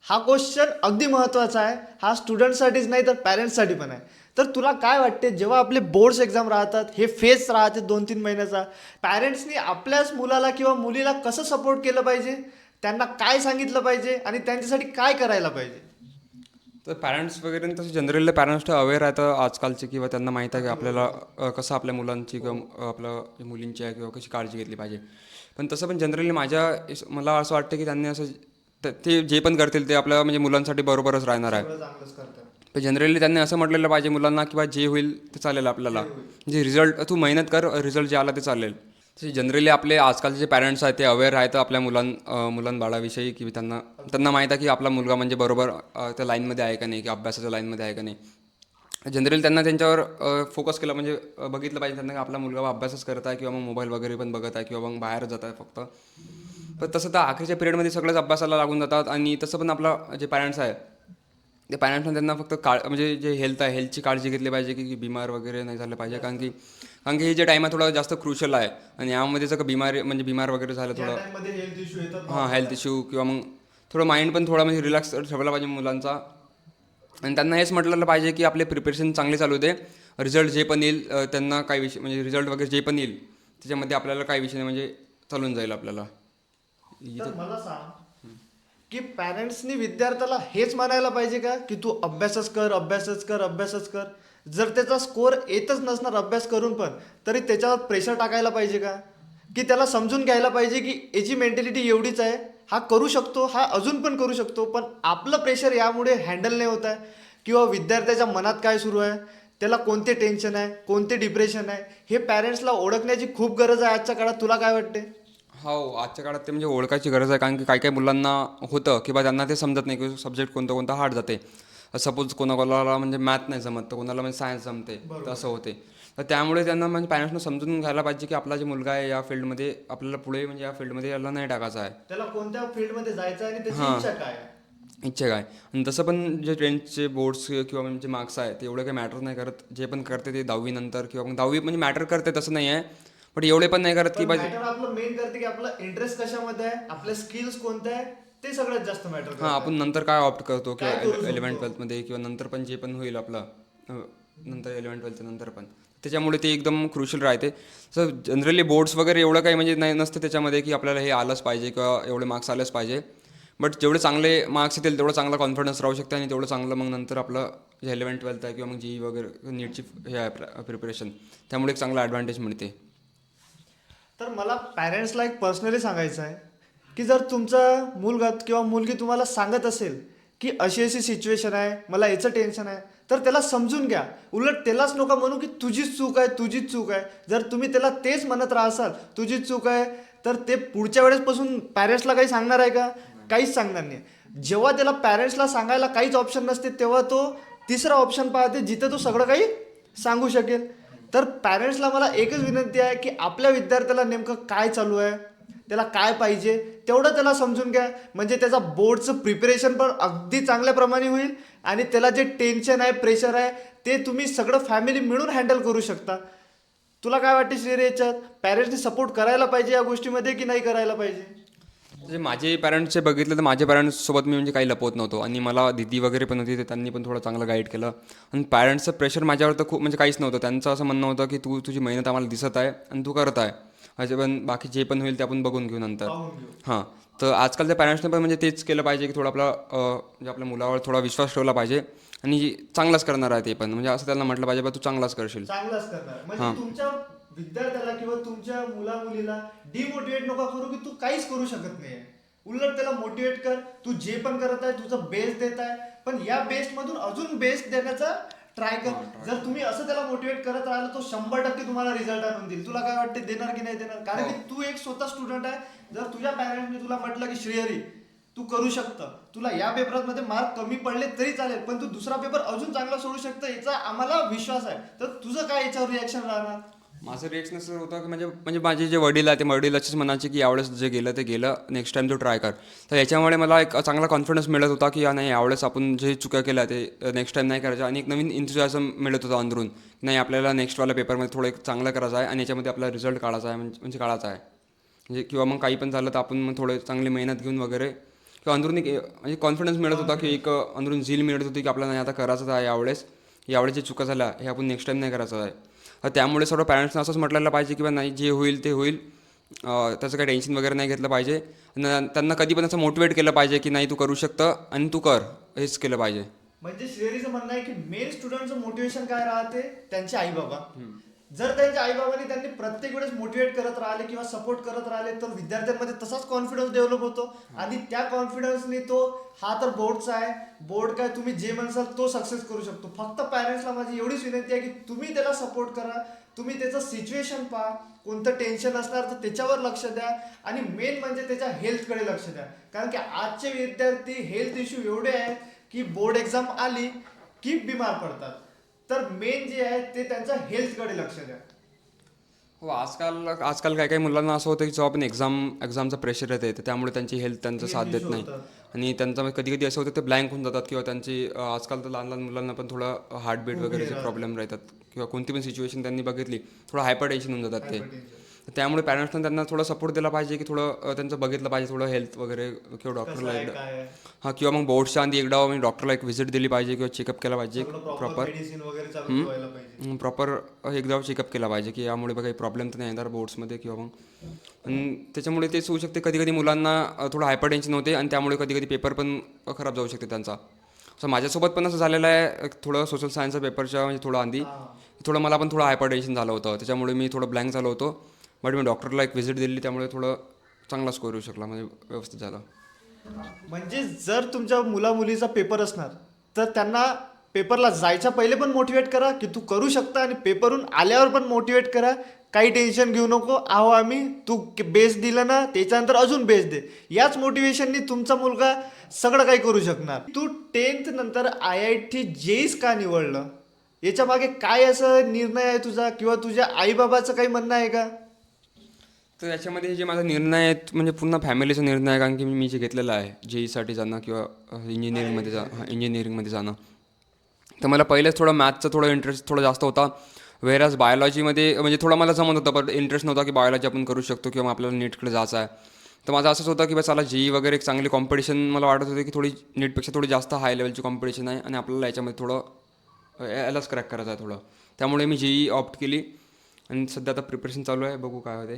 हा क्वेश्चन अगदी महत्त्वाचा आहे. हा स्टुडंटसाठीच नाही तर पॅरेंट्ससाठी पण आहे. तर तुला काय वाटते, जेव्हा आपले बोर्ड्स एक्झाम राहतात, हे फेज राहते 2-3 महिन्याचा, पॅरेंट्सनी आपल्याच मुलाला किंवा मुलीला कसं सपोर्ट केलं पाहिजे, त्यांना काय सांगितलं पाहिजे आणि त्यांच्यासाठी काय करायला पाहिजे?
तर पॅरेंट्स वगैरे तसे जनरली पॅरेंट्स अवेअर आहेत आजकालचे किंवा त्यांना माहीत आहे की आपल्याला कसं आपल्या मुलांची किंवा आपल्या मुलींची आहे किंवा कशी काळजी घेतली पाहिजे. पण तसं पण जनरली मला असं वाटतं की त्यांनी असं ते जे पण करतील ते आपल्या म्हणजे मुलांसाठी बरोबरच राहणार आहे.
सगळं चांगलंच करतात.
पण जनरली त्यांनी असं म्हटलेलं पाहिजे मुलांना किंवा जे होईल ते चालेल आपल्याला. जे रिझल्ट तू मेहनत कर, रिझल्ट जे आला ते चालेल. तसे जनरली आपले आजकालचे जे पॅरेंट्स आहेत ते अवेअर आहेत आपल्या मुलांबाळाविषयी की त्यांना माहीत आहे की आपला मुलगा म्हणजे बरोबर त्या लाईनमध्ये आहे का नाही की अभ्यासाच्या लाईनमध्ये आहे का नाही. जनरली त्यांना त्यांच्यावर फोकस केला म्हणजे बघितलं पाहिजे त्यांना की आपला मुलगा अभ्यासच करत आहे किंवा मग मोबाईल वगैरे पण बघत आहे किंवा मग बाहेर जात आहे फक्त. पण तसं तर आखरीच्या पिरियडमध्ये सगळंच अभ्यासाला लागून जातात आणि तसं पण आपला जे पॅरेंट्स आहे ते पॅरेंट्सने त्यांना फक्त म्हणजे जे हेल्थ आहे हेल्थची काळजी घेतली पाहिजे की बिमार वगैरे नाही झालं पाहिजे. कारण की हे जे टाईम आहे थोडा जास्त क्रुशल आहे आणि यामध्ये जर बिमार वगैरे झालं
या
थोडं.
टाइममध्ये हेल्थ इश्यू येतात.
हां, हेल्थ इश्यू किंवा मग थोडं माइंड पण थोडा म्हणजे रिलॅक्स ठेवला पाहिजे मुलांचा. आणि त्यांना हेच म्हटलेलं पाहिजे की आपले प्रिपरेशन चांगले चालू दे. रिझल्ट जे पण येईल त्यांना काही विषय म्हणजे रिझल्ट वगैरे जे पण येईल त्याच्यामध्ये आपल्याला काही विषय नाही म्हणजे चालून जाईल आपल्याला.
तर मला सांग की पॅरेंट्सनी विद्यार्थ्याला हेच म्हणायला पाहिजे का की तू अभ्यासच कर, अभ्यासच कर, अभ्यासच कर? जर त्याचा स्कोअर येतच नसणार अभ्यास करून पण, तरी त्याच्यावर प्रेशर टाकायला पाहिजे का? की त्याला समजून घ्यायला पाहिजे की याची मेंटॅलिटी एवढीच आहे, हा करू शकतो, हा अजून पण करू शकतो, पण आपलं प्रेशर यामुळे हँडल नाही होत आहे? किंवा विद्यार्थ्याच्या मनात काय सुरू आहे, त्याला कोणते टेन्शन आहे, कोणते डिप्रेशन आहे, हे पॅरेंट्सला ओळखण्याची खूप गरज आहे आजच्या काळात. तुला काय वाटते?
हो, आजच्या काळात ते म्हणजे ओळखायची गरज आहे कारण की काही काही मुलांना होतं किंवा त्यांना ते समजत नाही की सब्जेक्ट कोणता हार्ड जाते. सपोज कोणाकोणाला म्हणजे मॅथ नाही जमत तर कोणाला म्हणजे सायन्स जमते तर असं होते. तर त्यामुळे त्यांना म्हणजे पॅरेंट्सनं समजून घ्यायला पाहिजे की आपला जे मुलगा आहे या फील्डमध्ये आपल्याला पुढे म्हणजे या फील्डमध्ये याला नाही टाकायचं आहे.
त्याला कोणत्या फील्डमध्ये जायचं आहे आणि त्याची
हां.
इच्छा काय आहे.
इच्छा काय. आणि तसं पण जे टेन्थचे बोर्ड्स किंवा म्हणजे मार्क्स आहे ते एवढं काही मॅटर नाही करत. जे पण करते ते 10वी नंतर किंवा मग 10वी म्हणजे मॅटर करते तसं नाही आहे, पण एवढे पण नाही करत की
पण
पाहिजे.
मॅटर आपलं मेन करते की आपला इंटरेस्ट कशामध्ये आहे, आपले स्किल्स कोणते आहे, ते सगळ्यात जास्त मॅटर
हां, आपण नंतर काय ऑप्ट करतो
काय करू
किंवा
शकतो?
11th-12thमध्ये किंवा नंतर पण जे पण होईल आपलं नंतर 11th-12th नंतर पण त्याच्यामुळे ते एकदम क्रुशियल राहते. सर जनरली बोर्ड्स वगैरे एवढं काही म्हणजे नाही नसतं त्याच्यामध्ये की आपल्याला हे आलंच पाहिजे किंवा एवढे मार्क्स आलेच पाहिजे. बट जेवढे चांगले मार्क्स येतील तेवढं चांगला कॉन्फिडन्स राहू शकते आणि तेवढं चांगलं मग नंतर आपलं जे 11th-12th आहे किंवा मग जी वगैरे नीटची हे आहे प्रिपरेशन, त्यामुळे एक चांगला ॲडव्हान्टेज मिळते.
तर मला पॅरेंट्सला एक पर्सनली सांगायचं आहे की जर तुमचा मुलगा किंवा मुलगी तुम्हाला सांगत असेल की अशी अशी सिच्युएशन आहे, मला याचं टेन्शन आहे, तर त्याला समजून घ्या. उलट त्यालाच नका म्हणू की तुझीच चूक आहे, तुझीच चूक आहे. जर तुम्ही त्याला तेच म्हणत राहाल तुझीच चूक आहे, तर ते पुढच्या वेळेसपासून पॅरेंट्सला काही सांगणार आहे का? काहीच सांगणार नाही. जेव्हा त्याला पॅरेंट्सला सांगायला काहीच ऑप्शन नसते तेव्हा तो तिसरा ऑप्शन पाहते जिथे तो सगळं काही सांगू शकेल. तर पॅरेंट्सला मला एकच विनंती आहे की आपल्या विद्यार्थ्याला नेमकं काय चालू आहे, त्याला काय पाहिजे तेवढं त्याला समजून घ्या. म्हणजे त्याचा बोर्डचं प्रिपरेशन पण अगदी चांगल्याप्रमाणे होईल आणि त्याला जे टेन्शन आहे, प्रेशर आहे, ते तुम्ही सगळं फॅमिली मिळून हँडल करू शकता. तुला काय वाटते श्रेय याच्यात? पॅरेंट्सनी सपोर्ट करायला पाहिजे या गोष्टीमध्ये की नाही करायला पाहिजे?
म्हणजे माझे पॅरेंट्सचे बघितलं तर माझ्या पॅरेंट्ससोबत मी म्हणजे काही लपवत नव्हतो आणि मला दीदी वगैरे पण होती, तर त्यांनी पण थोडं चांगलं गाईड केलं. आणि पॅरेंट्सचं प्रेशर माझ्यावर तर खूप म्हणजे काहीच नव्हतं. त्यांचं असं म्हणणं होतं की तू तुझी मेहनत आम्हाला दिसत आहे आणि तू करत आहे, म्हणजे पण बाकी जे पण होईल ते आपण बघून घेऊ नंतर.
पाहून घेऊ.
हां, तर आजकालच्या पॅरेंट्सने पण म्हणजे तेच केलं पाहिजे की थोडं आपला म्हणजे आपल्या मुलावर थोडा विश्वास ठेवला पाहिजे आणि चांगलाच करणार आहे ते पण. म्हणजे असं त्यांना म्हटलं पाहिजे बा तू चांगलाच करशील.
चांगलाच करणार. म्हणजे
हां.
तुमच्या विद्यार्थ्याला किंवा तुमच्या मुला मुलीला डिमोटिवेट नका करू की तू काहीच करू शकत नाही. उलट त्याला मोटिवेट कर, तू जे पण करत आहे तुझा बेस्ट देत आहे, पण या बेस्ट मधून अजून बेस्ट देण्याचा ट्राय कर. जर तुम्ही असं त्याला मोटिवेट करत राहिला तो 100% तुम्हाला रिझल्ट आणून देईल. तुला काय वाटते, देणार की नाही देणार? कारण की तू एक स्वतः स्टुडंट आहे. जर तुझ्या पॅरेंट्सने तुला म्हटलं की श्रेयरी तू करू शकतं, तुला या पेपरामध्ये मार्क कमी पडले तरी चालेल, पण तू दुसरा पेपर अजून चांगला सोडू शकतं याचा आम्हाला विश्वास आहे, तर तुझं काय याच्यावर रिॲक्शन राहणार?
माझं रिएक्शन असं होतं की म्हणजे म्हणजे माझे जे वडील आहे ते वडील असेच म्हणायचे की यावेळेस जे गेलं ते गेलं, नेक्स्ट टाइम तू ट्राय कर. तर याच्यामुळे मला एक चांगला कॉन्फिडन्स मिळत होता की नाही यावेळेस आपण जे चुका केल्या ते नेक्स्ट टाइम नाही करायचं आणि एक नवीन इंथुझियाझम मिळत होता अंदरून. नाही आपल्याला नेक्स्टवाल्या पेपरमध्ये थोडं एक चांगलं करायचं आहे आणि याच्यामध्ये आपला रिझल्ट काढायचा आहे म्हणजे काढायचा आहे. म्हणजे किंवा मग काही पण झालं तर आपण मग थोडे चांगली मेहनत घेऊन वगैरे किंवा अंदरून एक म्हणजे कॉन्फिडन्स मिळत होता की एक अंदरून झील मिळत होती की आपल्याला नाही आता करायचं आहे यावेळेस जे चुका झाल्या हे आपण नेक्स्ट टाइम नाही करायचं आहे. त्यामुळे सर्व पॅरेंट्सना असंच म्हटलेलं पाहिजे की बा नाही जे होईल ते होईल, त्याचं काही टेन्शन वगैरे नाही घेतलं पाहिजे. त्यांना कधी पण असं मोटिवेट केलं पाहिजे की नाही तू करू शकतं आणि तू कर, हेच केलं पाहिजे.
म्हणजे श्रेयरीचं म्हणणं आहे की मेन स्टुडंटचं मोटिवेशन काय राहते, त्यांचे आई बाबा. जर त्यांच्या आई बाबांनी त्यांनी प्रत्येक वेळेस मोटिवेट करत राहिले किंवा सपोर्ट करत राहिले तर विद्यार्थ्यांमध्ये तसाच कॉन्फिडन्स डेव्हलप होतो आणि त्या कॉन्फिडन्सने तो हा तर बोर्डचा आहे, बोर्ड काय तुम्ही जे म्हणसाल तो सक्सेस करू शकतो. फक्त पॅरेंट्सला माझी एवढीच विनंती आहे की तुम्ही त्याला सपोर्ट करा, तुम्ही त्याचं सिच्युएशन पहा, कोणतं टेन्शन असणार तर त्याच्यावर लक्ष द्या आणि मेन म्हणजे त्याच्या हेल्थकडे लक्ष द्या. कारण की आजचे विद्यार्थी हेल्थ इश्यू एवढे आहेत की बोर्ड एक्झाम आली की बिमार पडतात. तर मेन जे आहे ते त्यांच्या हेल्थकडे लक्ष द्या.
हो, आजकाल काही काही मुलांना असं होतं की जेव्हा आपण एक्झामचं प्रेशर येते तर त्यामुळे त्यांची हेल्थ त्यांचा साथ देत नाही आणि त्यांचं कधी कधी असं होतं ते ब्लँक होऊन जातात किंवा त्यांची आजकाल तर लहान लहान मुलांना पण थोडं हार्टबीट वगैरेचे प्रॉब्लेम राहतात किंवा कोणती पण सिच्युएशन त्यांनी बघितली थोडं हायपर टेन्शन होऊन जातात ते. तर त्यामुळे पॅरेंट्सनं त्यांना थोडा सपोर्ट दिला पाहिजे की थोडं त्यांचं बघितलं पाहिजे थोडं हेल्थ वगैरे किंवा डॉक्टरला
काय
एकदा
आहे,
हां किंवा मग बोर्डच्या आधी एकदा मी डॉक्टरला एक व्हिजिट दिली पाहिजे किंवा चेकअप केला पाहिजे प्रॉपर
मेडिसिन वगैरे चालू व्हायला पाहिजे.
प्रॉपर एकदा चेकअप केला पाहिजे की यामुळे काही प्रॉब्लेम तर नाही येणार बोर्ड्समध्ये किंवा मग. आणि त्याच्यामुळे तेच होऊ शकते कधी कधी मुलांना थोडं हायपर टेन्शन होते आणि त्यामुळे कधी कधी पेपर पण खराब जाऊ शकते त्यांचा. असं माझ्यासोबत पण असं झालेलं आहे थोडं सोशल सायन्सच्या पेपरच्या म्हणजे थोडं आधी थोडं मला पण थोडं हायपर टेन्शन झालं होतं, त्याच्यामुळे मी थोडं ब्लँक झालो होतो. बट मी डॉक्टरला एक व्हिजिट दिली त्यामुळे थोडं चांगला स्कोर येऊ शकला, म्हणजे व्यवस्थित झालं.
म्हणजे जर तुमच्या मुला मुलीचा पेपर असणार तर त्यांना पेपरला जायच्या पहिले पण मोटिवेट करा की तू करू शकता आणि पेपरहून आल्यावर पण मोटिवेट करा. काही टेन्शन घेऊ नको, आहो आम्ही, तू बेस दिलं ना त्याच्यानंतर अजून बेस दे. याच मोटिवेशननी तुमचा मुलगा सगळं काही करू शकणार. तू 10th नंतर IIT JEE's का निवडलं याच्या मागे काय असं निर्णय आहे तुझा किंवा तुझ्या आईबाबाचं काही म्हणणं आहे का?
तर याच्यामध्ये जे माझा निर्णय आहे म्हणजे पूर्ण फॅमिलीचा निर्णय आहे, कारण की मी जे घेतलेला आहे जेईसाठी जाणं किंवा इंजिनिअरिंगमध्ये जाणं. तर मला पहिलेच थोडं मॅथचा थोडा इंटरेस्ट थोडा जास्त होता. वेराज बायोलॉजीमध्ये म्हणजे थोडा मला जमत होतं, पण इंटरेस्ट नव्हता की बायोलॉजी आपण करू शकतो किंवा आपल्याला नीटकडे जायचं आहे. तर माझं असंच होतं की बस चला जेई वगैरे एक चांगली कॉम्पिटिशन मला वाटत होती की थोडी नीटपेक्षा थोडी जास्त हाय लेवलची कॉम्पिटिशन आहे आणि आपल्याला याच्यामध्ये थोडं यालाच क्रॅक करायचं आहे थोडं. त्यामुळे मी जेई ऑप्ट केली आणि सध्या आता प्रिपरेशन चालू आहे, बघू काय होते.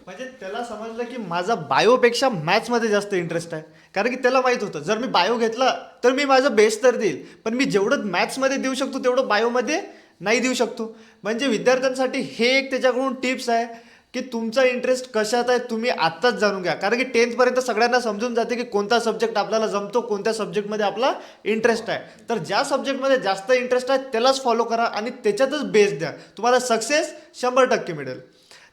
म्हणजे त्याला समजलं की माझा बायोपेक्षा मॅथ्समध्ये जास्त इंटरेस्ट आहे, कारण की त्याला माहीत होतं जर मी बायो घेतला तर मी माझं बेस्ट तर देईल, पण मी जेवढं मॅथ्समध्ये देऊ शकतो तेवढं बायोमध्ये नाही देऊ शकतो. म्हणजे विद्यार्थ्यांसाठी हे एक त्याच्याकडून टिप्स आहे की तुमचा इंटरेस्ट कशात आहे तुम्ही आत्ताच जाणून घ्या, कारण की 10th पर्यंत सगळ्यांना समजून जाते की कोणता सब्जेक्ट आपल्याला जमतो, कोणत्या सब्जेक्टमध्ये आपला इंटरेस्ट आहे. तर ज्या सब्जेक्टमध्ये जास्त इंटरेस्ट आहे त्यालाच फॉलो करा आणि त्याच्यातच बेस द्या, तुम्हाला सक्सेस 100% मिळेल.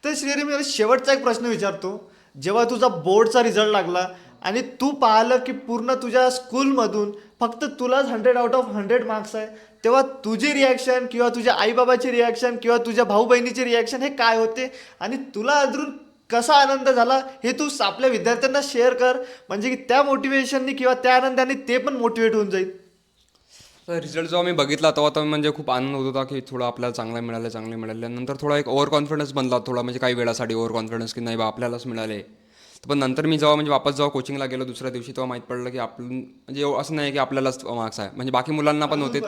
तर श्रीहरी, मी शेवटचा एक प्रश्न विचारतो. जेव्हा तुझा बोर्डचा रिझल्ट लागला आणि तू पाहिलं की पूर्ण तुझ्या स्कूलमधून फक्त तुलाच 100/100 मार्क्स आहे, तेव्हा तुझी रिॲक्शन किंवा तुझ्या आईबाबाची रिॲक्शन किंवा तुझ्या भाऊ बहिणीची रिॲक्शन हे काय होते आणि तुला अजून कसा आनंद झाला हे तू आपल्या विद्यार्थ्यांना शेअर कर, म्हणजे की त्या मोटिवेशननी किंवा त्या आनंदाने ते पण मोटिवेट होऊन जाईल.
तर रिझल्ट जेव्हा मी बघितला तेव्हा तर म्हणजे खूप आनंद होत होता की थोडं आपल्याला चांगलं मिळालं. नंतर थोडा एक ओव्हर कॉन्फिडन्स बनला थोडा, म्हणजे काही वेळासाठी ओव्हर कॉन्फिडन्स की नाही बा आपल्यालाच मिळाले. पण नंतर मी जेव्हा म्हणजे वापस जेव्हा कोचिंगला गेलो दुसऱ्या दिवशी तेव्हा माहीत पडलं की आपण म्हणजे असं नाही की आपल्यालाच मार्क्स आहे, म्हणजे बाकी मुलांना पण होते,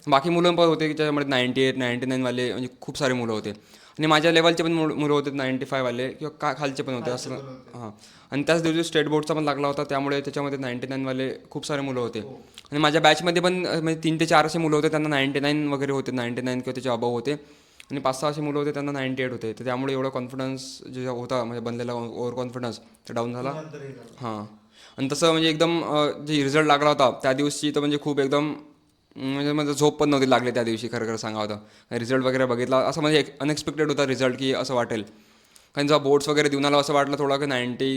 बाकी मुलं पण होते की त्याच्यामध्ये 98, 99 वाले म्हणजे खूप सारे मुलं होते आणि माझ्या लेवलचे पण मुलं होते 95 वाले किंवा खालचे पण होते असं. हां. आणि त्याच दिवशी स्टेट बोर्डचा पण लागला होता, त्यामुळे त्याच्यामध्ये 99 वाले खूप सारे मुलं होते. आणि माझ्या बॅचमध्ये पण म्हणजे 3 ते 4 असे मुलं होते त्यांना 99 वगैरे होते, 99 किंवा त्याच्या अबाव होते आणि 5-6 असे मुलं होते त्यांना 98 होते. तर त्यामुळे एवढा कॉन्फिडन्स जे होता म्हणजे बनलेला ओव्हर कॉन्फिडन्स ते डाऊन झाला. हां. आणि तसं म्हणजे एकदम जे रिझल्ट लागला होता त्या दिवशी तर म्हणजे खूप एकदम म्हणजे माझं झोप पण नव्हती लागली त्या दिवशी, खरं खरं सांगावं होतं. रिझल्ट वगैरे बघितला असं म्हणजे एक अनएक्सपेक्टेड होता रिझल्ट की असं वाटेल, कारण जेव्हा बोर्ड्स वगैरे देऊन आला असं वाटलं थोडं की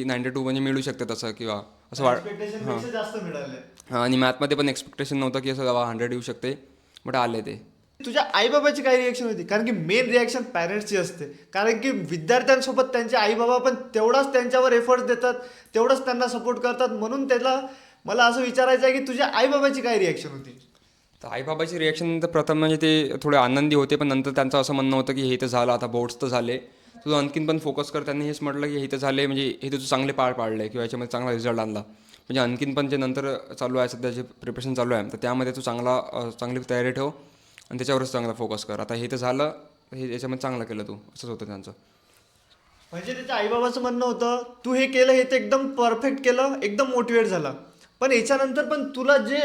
92 म्हणजे मिळू शकते तसं किंवा असं हां.
जास्त मिळाले.
हां. आणि मॅथमध्ये पण एक्सपेक्टेशन नव्हतं की असं 100 येऊ शकते, बट आले ते.
तुझ्या आईबाबाची काय रिॲक्शन होती? कारण की मेन रिॲक्शन पॅरेंट्सची असते, कारण की विद्यार्थ्यांसोबत त्यांचे आईबाबा पण तेवढाच त्यांच्यावर एफर्ट्स देतात, तेवढंच त्यांना सपोर्ट करतात. म्हणून त्याला मला असं विचारायचं आहे की तुझ्या आईबाबाची काय रिॲक्शन होती?
तर आईबाबाची रिॲक्शन तर प्रथम म्हणजे ते थोडे आनंदी होते, पण नंतर त्यांचं असं म्हणणं होतं की हे तर झालं आता, बोर्ड्स तर झाले, तू आणखीन पण फोकस कर. त्यांनी हेच म्हटलं की हे तर झाले म्हणजे हे तुझं चांगले पार पाडले किंवा याच्यामध्ये चांगला रिझल्ट आणला, म्हणजे आणखीन पण जे नंतर चालू आहे सध्या जे प्रिपरेशन चालू आहे तर त्यामध्ये तू चांगली तयारी ठेव आणि त्याच्यावरच चांगला फोकस कर. आता हे तर झालं, हे याच्यामध्ये चांगलं केलं तू, असंच होतं त्यांचं.
म्हणजे त्याच्या आईबाबाचं म्हणणं होतं तू हे केलं, हे तर एकदम परफेक्ट केलं, एकदम मोटिवेट झाला, पण याच्यानंतर पण तुला जे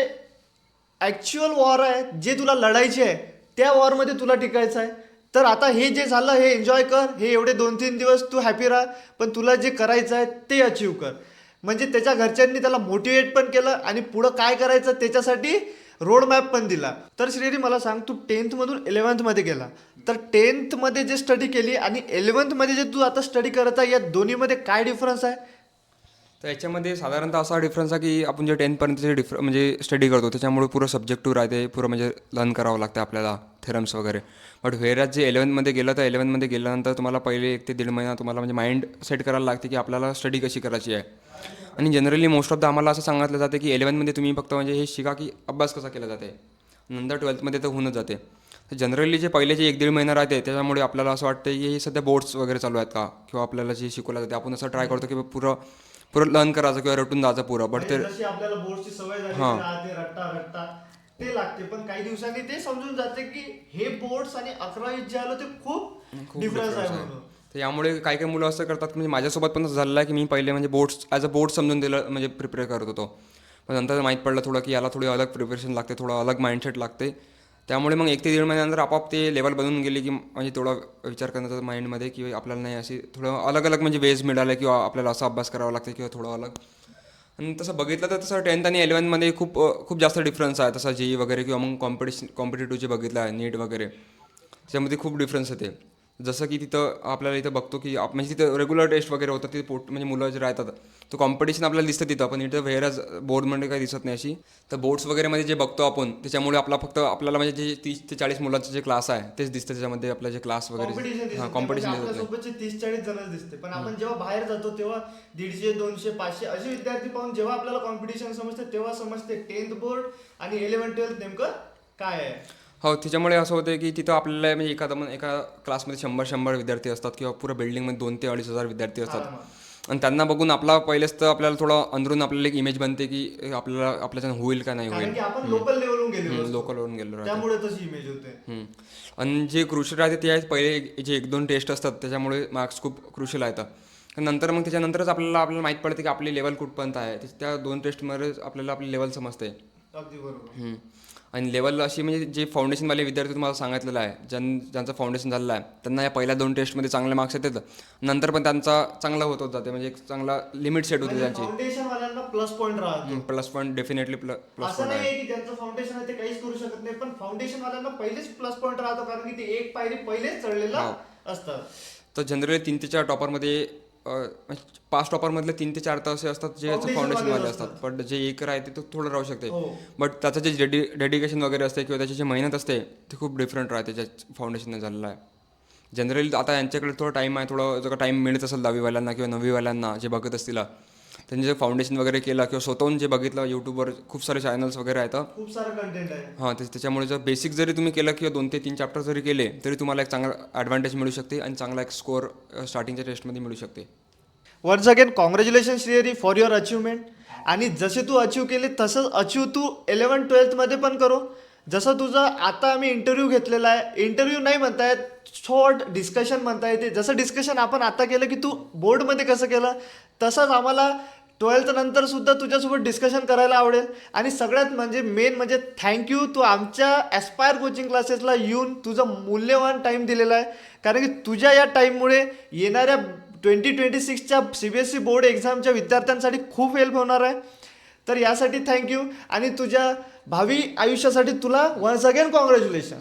ॲक्च्युअल वॉर आहे, जे तुला लढायचे आहे त्या वॉरमध्ये तुला टिकायचं आहे. तर आता हे जे झालं हे एन्जॉय कर, हे एवढे 2-3 दिवस तू हॅपी राहा, पण तुला जे करायचं आहे ते अचीव कर. म्हणजे त्याच्या घरच्यांनी त्याला मोटिवेट पण केलं आणि पुढं काय करायचं त्याच्यासाठी रोड मॅप पण दिला. तर श्रीहरी, मला सांग, तू 10th मधून 11th मध्ये गेला, तर 10th मध्ये जे स्टडी केली आणि 11th मध्ये जे तू आता स्टडी करत आहे या दोन्हीमध्ये काय डिफरन्स आहे?
तर याच्यामध्ये साधारणतः असा डिफरन्स आहे की आपण जे 10th पर्यंतचे म्हणजे स्टडी करतो त्याच्यामुळे पुरं सब्जेक्टिव्ह राहते, पुरं म्हणजे लर्न करावं लागतं आपल्याला थेरम्स वगैरे. बट व्हेराज जे 11th मध्ये गेलं तर 11th मध्ये गेल्यानंतर तुम्हाला पहिले 1 ते 1.5 महिना तुम्हाला म्हणजे माइंड सेट करायला लागते की आपल्याला स्टडी कशी करायची आहे. आणि जनरली मोस्ट ऑफ द आम्हाला असं सांगितलं जाते की 11th मध्ये तुम्ही फक्त म्हणजे हे शिका की अभ्यास कसा केला जाते, नंतर 12th मध्ये तर होऊनच जाते. तर जनरली जे पहिले जे 1-1.5 महिना राहते त्याच्यामुळे आपल्याला असं वाटतं की हे सध्या बोर्ड्स वगैरे चालू आहेत का, किंवा आपल्याला जे शिकवलं जाते आपण असं ट्राय करतो की पुरं पुरं लर्न करायचं किंवा रटून जायचं पुरं. बट ते
जशी आपल्याला बोर्डची सवय झाली
हां.
राहते, रट्टा रट्टा ते लागते, पण काही दिवसांनी ते समजून जाते की हे बोर्ड्स आणि 11वीत जे आलं ते खूप डिफरन्स आहे म्हणून.
तर यामुळे काही काही मुलं असं करतात, म्हणजे माझ्यासोबत पण असं झालेलं आहे की मी पहिले म्हणजे बोर्ड्स ॲज अ बोर्ड समजून दिलं म्हणजे प्रिपेअर करत होतो, पण नंतर माहीत पडलं थोडं की याला थोडी अलग प्रिपरेशन लागते, थोडं अलग माइंडसेट लागते. त्यामुळे मग 1 ते 1.5 महिन्यानंतर आपोआप ते लेवल बनून गेली की म्हणजे थोडा विचार करण्याचा माइंडमध्ये की आपल्याला नाही अशी थोडं अलग अलग म्हणजे वेज मिळाले किंवा आपल्याला असा अभ्यास करावा लागते किंवा थोडं अलग. आणि तसं बघितलं तर तसं 10th आणि 11th मध्ये खूप जास्त डिफरन्स आहे. तसा जेई वगैरे किंवा मग कॉम्पिटिटिव्ह जे बघितलं आहे नीट वगैरे त्याच्यामध्ये खूप डिफरन्स येते. जसं की तिथं आपल्याला इथं बघतो की म्हणजे तिथं रेग्युलर टेस्ट वगैरे होतं तिथे म्हणजे मुलं जे राहतात तो कॉम्पिटिशन आपल्याला दिसतं तिथं, पण इथं व्हेअरच बोर्डमध्ये काही दिसत नाही अशी. तर बोर्ड्स वगैरेमध्ये जे बघतो आपण त्याच्यामुळे आपल्याला म्हणजे जे 30 ते 40 मुलांचं जे क्लास आहे तेच दिसतं त्याच्यामध्ये, आपलं जे क्लास वगैरे
कॉम्पिटिशन
हां
दिसत नाही. म्हणजे
कॉम्पिटिशन दिसत
आपल्या
नाही.
सोबतचे 30-40 जणच दिसते, पण आपण जेव्हा बाहेर जातो तेव्हा 150, 200, 500 असे विद्यार्थी पाहून जेव्हा आपल्याला कॉम्पिटिशन समजते तेव्हा समजते 10th बोर्ड आणि 11th-12th नेमकं काय आहे.
हो, त्याच्यामुळे असं होतं की तिथं आपल्याला म्हणजे एका क्लासमध्ये 100 विद्यार्थी असतात किंवा पुऱ्या बिल्डिंगमध्ये 2,000 ते 2,500 विद्यार्थी असतात.
आरामात.
आणि त्यांना बघून आपला पहिलेच तर आपल्याला थोडं अंदरून आपल्याला एक इमेज बनते की आपल्याच्यानं होईल का नाही
कारण
होईल.
की आपण लोकल लेवलहून गेलेलो असतो,
लोकलवरून गेलो राहतो.
त्यामुळे तशी इमेज होते.
आणि जे क्रुशियल राहते ते आहेत पहिले जे 1-2 टेस्ट असतात त्याच्यामुळे मार्क्स खूप क्रुशियल आहेत. नंतर मग त्याच्यानंतरच आपल्याला माहीत पडते की आपली लेवल कुठपर्यंत आहे. त्या 2 टेस्टमध्येच आपल्याला आपली लेवल समजते.
अगदी बरोबर.
आणि लेवल अशी म्हणजे जे फाउंडेशनवाले विद्यार्थी तुम्हाला सांगितलेलं आहे, ज्यांचं फाउंडेशन झालेलं आहे त्यांना या पहिल्या 2 टेस्टमध्ये चांगले मार्क्स येतात. नंतर पण त्यांचा चांगला होत जाते, म्हणजे एक चांगला लिमिट सेट होते
म्हणजे
त्यांची.
फाउंडेशन वाल्यांना प्लस पॉईंट राहतो.
प्लस पॉईंट डेफिनेटली प्लस
असं
पॉईंट आहे.
नाही की ज्यांचं फाउंडेशन आहे ते काहीच करू शकत नाही, पण फाउंडेशन वाल्यांना पहिलेच प्लस पॉईंट राहतो कारण की ते एक पायरी पहिलेच चढलेला
हो.
असतात.
तर जनरली 3 ते 4 टॉपरमध्ये 5 टॉपरमधले 3 ते 4 तर असे असतात जे
Foundation
फाउंडेशनवाले
वालेच
असतात,
असतात.
पण जे एक राहते तो थोडं राहू शकते.
हो.
बट त्याचं जे डेडिकेशन वगैरे असते किंवा त्याची जी मेहनत असते ते खूप डिफरंट राहते ज्या फाउंडेशनने झालेलं आहे. जनरली आता यांच्याकडे थोडा टाईम आहे, थोडं जर टाईम मिळत असेल 10वीवाल्यांना किंवा 9वीवाल्यांना जे बघत असतील त्यांनी जे फाउंडेशन वगैरे केलं किंवा स्वतःहून जे बघितलं यूट्यूबवर खूप सारे चॅनल्स वगैरे आहेत.
खूप सारं कंटेंट आहे.
हां, त्याच्यामुळे जर बेसिक जरी तुम्ही केलं किंवा 2 ते 3 चॅप्टर जरी केले तरी तुम्हाला एक चांगला ॲडव्हान्टेज मिळू शकते आणि चांगला एक स्कोअर स्टार्टिंगच्या टेस्टमध्ये मिळू शकते.
Once again congratulation Shrihari for your achievement. आणि जसे तू अचीव केले तसंच अचीव तू 11th-12th पण करो. जसं तुझं आता आम्ही इंटरव्ह्यू घेतलेला आहे, इंटरव्ह्यू नाही म्हणता येत, शॉर्ट डिस्कशन म्हणता येते. जसं डिस्कशन आपण आता केलं की तू बोर्डमध्ये कसं केलं तसंच आम्हाला 12th नंतर सुद्धा तुझ्यासोबत डिस्कशन करायला आवडेल. आणि सगळ्यात म्हणजे मेन म्हणजे थँक्यू, तू आमच्या ॲस्पायर कोचिंग क्लासेसला येऊन तुझं मूल्यवान टाईम दिलेला आहे. कारण की तुझ्या या टाईममुळे येणाऱ्या 2026च्या CBSE बोर्ड एक्झामच्या विद्यार्थ्यांसाठी खूप हेल्प होणार आहे. तर यासाठी थँक्यू आणि तुझ्या भावी आयुष्यासाठी तुला वन्स अगेन कॉंग्रॅच्युलेशन.